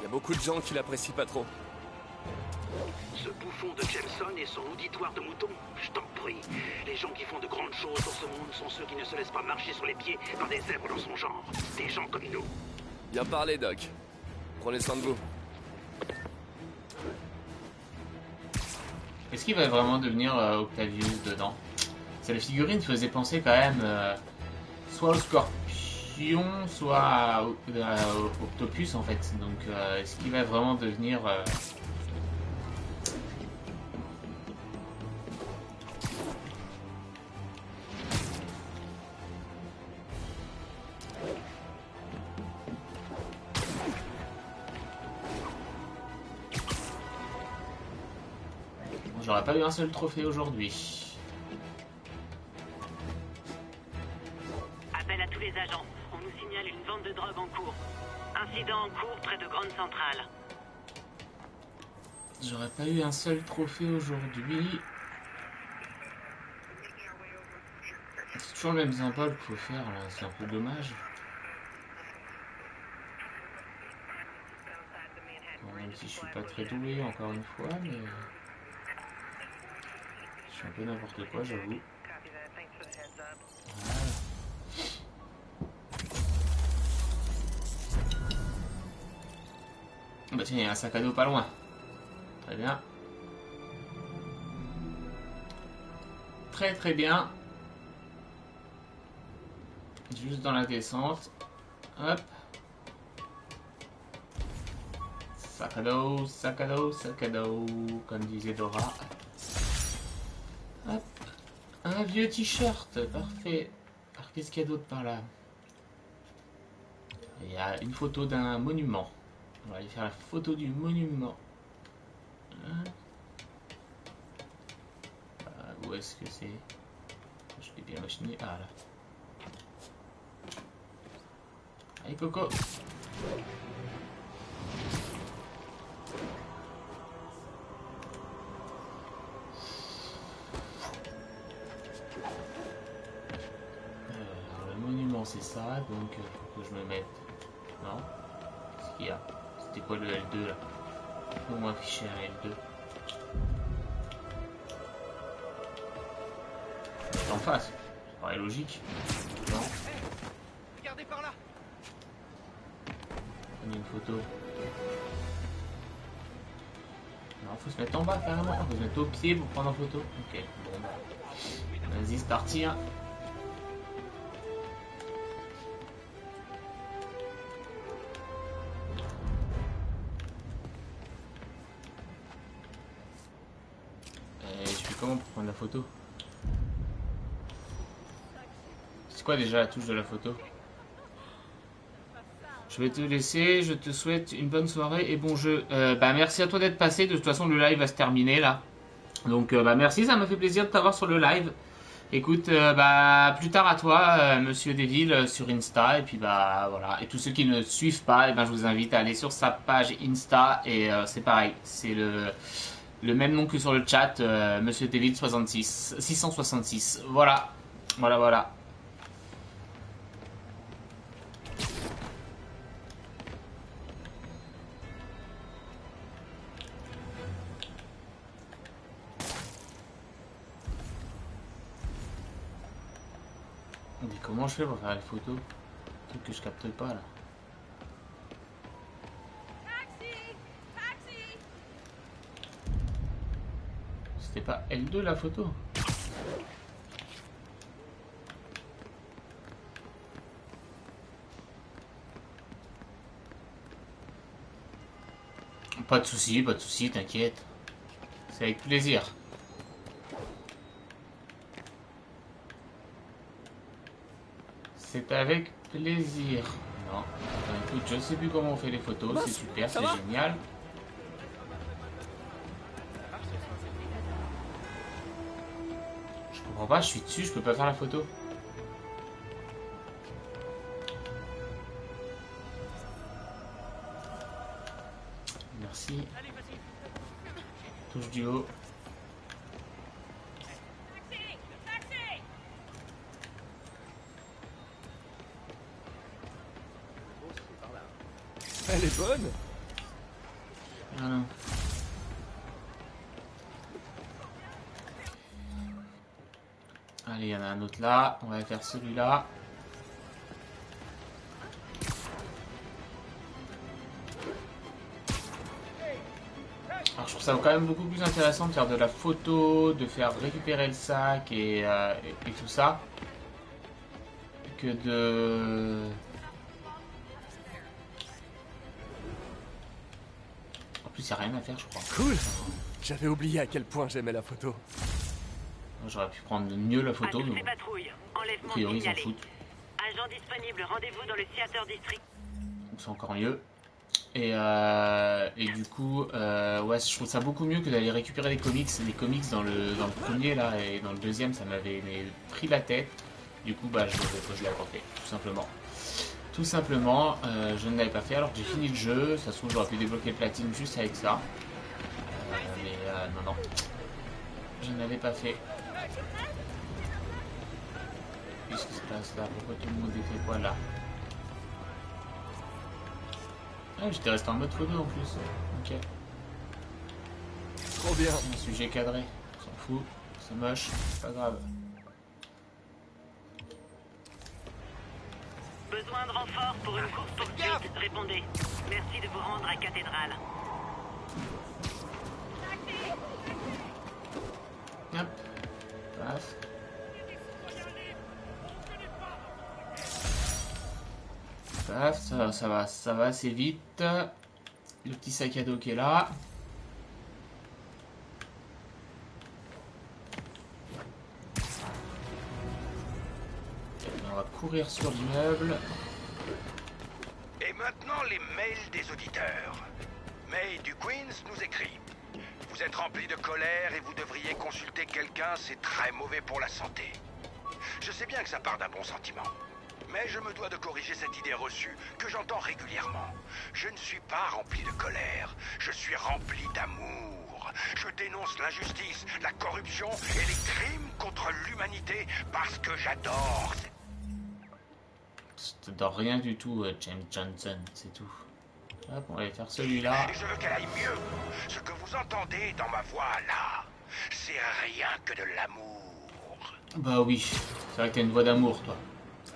[SPEAKER 2] Il y a beaucoup de gens qui l'apprécient pas trop.
[SPEAKER 4] Ce bouffon de Jameson et son auditoire de moutons, je t'en prie. Les gens qui font de grandes choses dans ce monde sont ceux qui ne se laissent pas marcher sur les pieds par des zèbres dans son genre. Des gens comme nous.
[SPEAKER 2] Bien parlé, Doc. Prenez soin de vous.
[SPEAKER 1] Est-ce qu'il va vraiment devenir Octavius dedans? Cette figurine faisait penser quand même soit au Scorpion, soit à Octopus en fait. Donc est-ce qu'il va vraiment devenir... J'aurais pas eu un seul trophée aujourd'hui.
[SPEAKER 12] Appel à tous les agents. On nous signale une vente de drogue en cours. Incident en cours près de Grande Centrale.
[SPEAKER 1] J'aurais pas eu un seul trophée aujourd'hui. C'est toujours le même symbole qu'il faut faire là, c'est un peu dommage. Bon, même si je suis pas très doué encore une fois, mais... Je suis un peu n'importe quoi, j'avoue. Voilà. Bah tiens, il y a un sac à dos pas loin. Très bien. Très bien. Juste dans la descente. Hop. Sac à dos, comme disait Dora. Hop. Un vieux t-shirt, parfait. Alors qu'est-ce qu'il y a d'autre par là? Il y a une photo d'un monument. On va aller faire la photo du monument. Où est-ce que c'est? Je l'ai bien machiné. Ah là. Allez Coco. C'est ça, donc faut que je me mette. Non? Qu'est-ce qu'il y a? C'était quoi le L2 là? Faut moi afficher un L2. C'est en face. Ça paraît logique. Non?
[SPEAKER 2] Regardez par là.
[SPEAKER 1] Prenez une photo. Non, faut se mettre en bas carrément. Faut se mettre au pied pour prendre en photo. Ok, bon bah. Vas-y, c'est parti. Hein. Comment pour prendre la photo? C'est quoi déjà la touche de la photo? Je vais te laisser, je te souhaite une bonne soirée et bon jeu. Merci à toi d'être passé, de toute façon le live va se terminer là. Donc merci, ça m'a fait plaisir de t'avoir sur le live. Écoute, plus tard à toi, Monsieur Devil sur Insta, et puis voilà. Et tous ceux qui ne suivent pas, je vous invite à aller sur sa page Insta, et c'est pareil, c'est le même nom que sur le chat, Monsieur Devil 666. Voilà. Mais comment je fais pour faire les photos? Truc que je capte pas là. C'était pas L2 la photo? Pas de soucis, t'inquiète. C'est avec plaisir. C'est avec plaisir. Non, écoute, je sais plus comment on fait les photos, c'est super, c'est génial. Je comprends pas, je suis dessus, je peux pas faire la photo. Merci. Touche du haut.
[SPEAKER 2] Elle est bonne.
[SPEAKER 1] Ah non. Allez, il y en a un autre là. On va faire celui-là. Alors, je trouve ça quand même beaucoup plus intéressant de faire de la photo, de faire récupérer le sac et tout ça, que de... En plus, il n'y a rien à faire, je crois.
[SPEAKER 2] Cool. J'avais oublié à quel point j'aimais la photo.
[SPEAKER 1] J'aurais pu prendre mieux la photo, mais bon. A priori, ils s'en foutent.
[SPEAKER 12] Agent disponible, rendez-vous dans le Theater District.
[SPEAKER 1] C'est encore mieux. Et du coup, ouais, je trouve ça beaucoup mieux que d'aller récupérer des comics. Les comics dans le premier là et dans le deuxième, ça m'avait pris la tête. Du coup, bah, je l'ai apporté, tout simplement. Tout simplement, je ne l'avais pas fait alors que j'ai fini le jeu. Ça se trouve, j'aurais pu débloquer le platine juste avec ça. Mais non, je ne l'avais pas fait. Qu'est-ce qui se passe là? Pourquoi tout le monde était quoi là? Ah, j'étais resté en mode photo en plus. Ok.
[SPEAKER 2] Trop bien.
[SPEAKER 1] Un sujet cadré. On s'en fout. C'est moche. C'est pas grave.
[SPEAKER 12] Besoin de renfort pour une course poursuite. Répondez. Merci de vous rendre à Cathédrale.
[SPEAKER 1] Hop. Paf. Paf, ça va assez vite. Le petit sac à dos qui est là. On va courir sur l'immeuble.
[SPEAKER 4] Et maintenant, les mails des auditeurs. May du Queens nous écrit: vous êtes rempli de colère et vous devriez consulter quelqu'un, c'est très mauvais pour la santé. Je sais bien que ça part d'un bon sentiment. Mais je me dois de corriger cette idée reçue que j'entends régulièrement. Je ne suis pas rempli de colère, je suis rempli d'amour. Je dénonce l'injustice, la corruption et les crimes contre l'humanité parce que j'adore.
[SPEAKER 1] T'adores rien du tout, James Johnson, c'est tout. Hop, on va aller faire celui-là.
[SPEAKER 4] Et je veux qu'elle aille mieux. Ce que vous entendez dans ma voix là, c'est rien que de l'amour.
[SPEAKER 1] Bah oui, c'est vrai que t'as une voix d'amour, toi.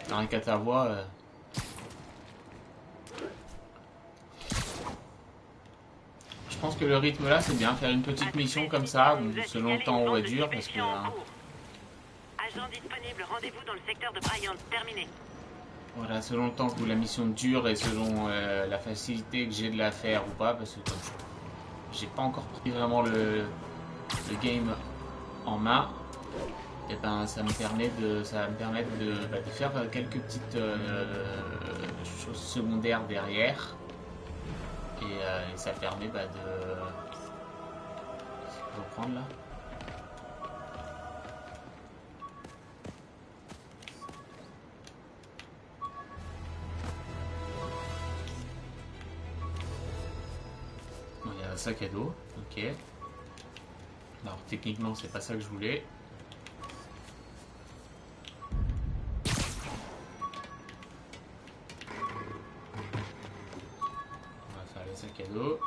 [SPEAKER 1] T'as rien qu'à ta voix. Je pense que le rythme là, c'est bien. Faire une petite mission comme ça, selon le temps où elle dure, parce que...
[SPEAKER 12] Agent disponible, rendez-vous dans le secteur de Bryant. Terminé.
[SPEAKER 1] Voilà, selon le temps que la mission dure et selon la facilité que j'ai de la faire ou pas, parce que comme j'ai pas encore pris vraiment le game en main, et ben ça va me permettre de faire quelques petites choses secondaires derrière, et ça permet de reprendre là. Il y a un sac à dos, ok. Alors techniquement c'est pas ça que je voulais. On va faire les sacs à dos.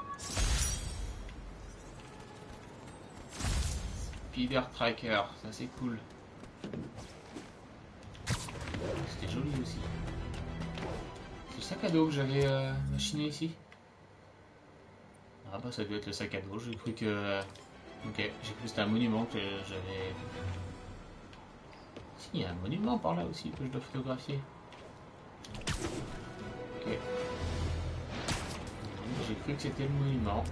[SPEAKER 1] Speeder Tracker, ça c'est cool. C'était joli aussi. C'est le sac à dos que j'avais machiné ici. Ah bah ça doit être le sac à dos, j'ai cru que... Ok, j'ai cru que c'était un monument que j'avais... Si, il y a un monument par là aussi que je dois photographier. Ok. j'ai cru que c'était le monument.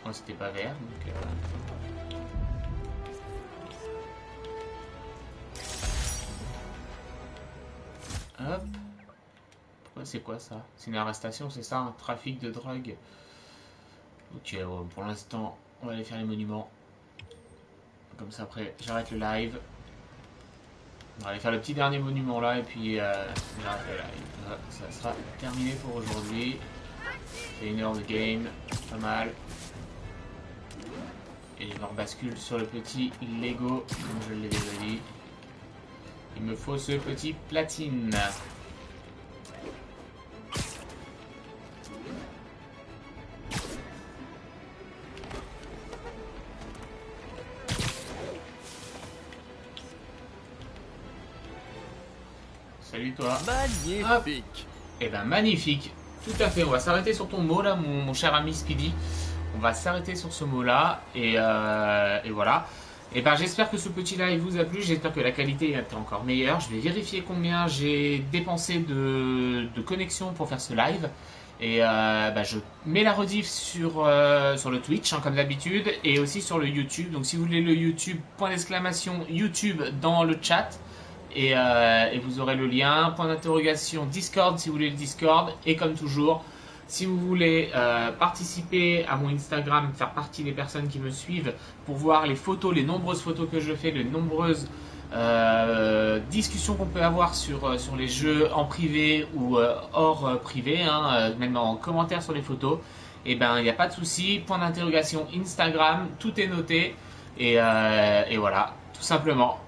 [SPEAKER 1] Oh, c'était pas vert, donc... Hop. Pourquoi c'est quoi ça? C'est une arrestation, c'est ça? Un trafic de drogue. Ok, bon, pour l'instant, on va aller faire les monuments. Comme ça, après, j'arrête le live. On va aller faire le petit dernier monument là, et puis j'arrête le live. Ça sera terminé pour aujourd'hui. C'est 1 heure de game, pas mal. Et je me rebascule sur le petit Lego, comme je l'ai déjà dit. Il me faut ce petit platine. Salut toi.
[SPEAKER 2] Magnifique.
[SPEAKER 1] Eh ben magnifique. Tout à fait. On va s'arrêter sur ton mot là, mon cher ami Speedy. On va s'arrêter sur ce mot là et voilà. Et ben j'espère que ce petit live vous a plu. J'espère que la qualité est encore meilleure. Je vais vérifier combien j'ai dépensé de connexion pour faire ce live. Et je mets la rediff sur le Twitch, hein, comme d'habitude, et aussi sur le YouTube. Donc si vous voulez le YouTube, point d'exclamation YouTube dans le chat. Et vous aurez le lien, point d'interrogation Discord si vous voulez le Discord. Et comme toujours, si vous voulez participer à mon Instagram, faire partie des personnes qui me suivent pour voir les photos, les nombreuses photos que je fais, les nombreuses discussions qu'on peut avoir sur les jeux en privé ou hors privé, hein, même en commentaire sur les photos, et ben il n'y a pas de souci, point d'interrogation Instagram, tout est noté, et voilà, tout simplement.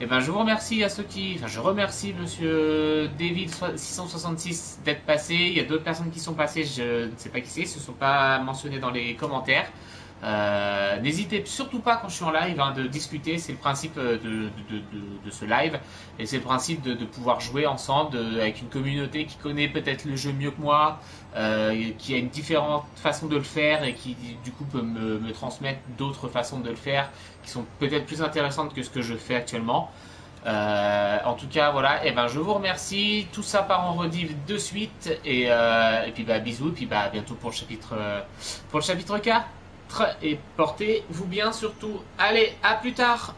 [SPEAKER 1] Et ben je vous remercie à ceux qui... Enfin je remercie monsieur David666 d'être passé. Il y a d'autres personnes qui sont passées, je ne sais pas qui c'est, ce ne sont pas mentionnés dans les commentaires. N'hésitez surtout pas quand je suis en live hein, de discuter, c'est le principe de ce live. Et c'est le principe de pouvoir jouer ensemble avec une communauté qui connaît peut-être le jeu mieux que moi, qui a une différente façon de le faire et qui du coup peut me transmettre d'autres façons de le faire qui sont peut-être plus intéressantes que ce que je fais actuellement. En tout cas voilà, et ben je vous remercie, tout ça part en rediff de suite et puis bah bisous, et puis bah à bientôt pour le chapitre 4 et portez-vous bien surtout. Allez, à plus tard.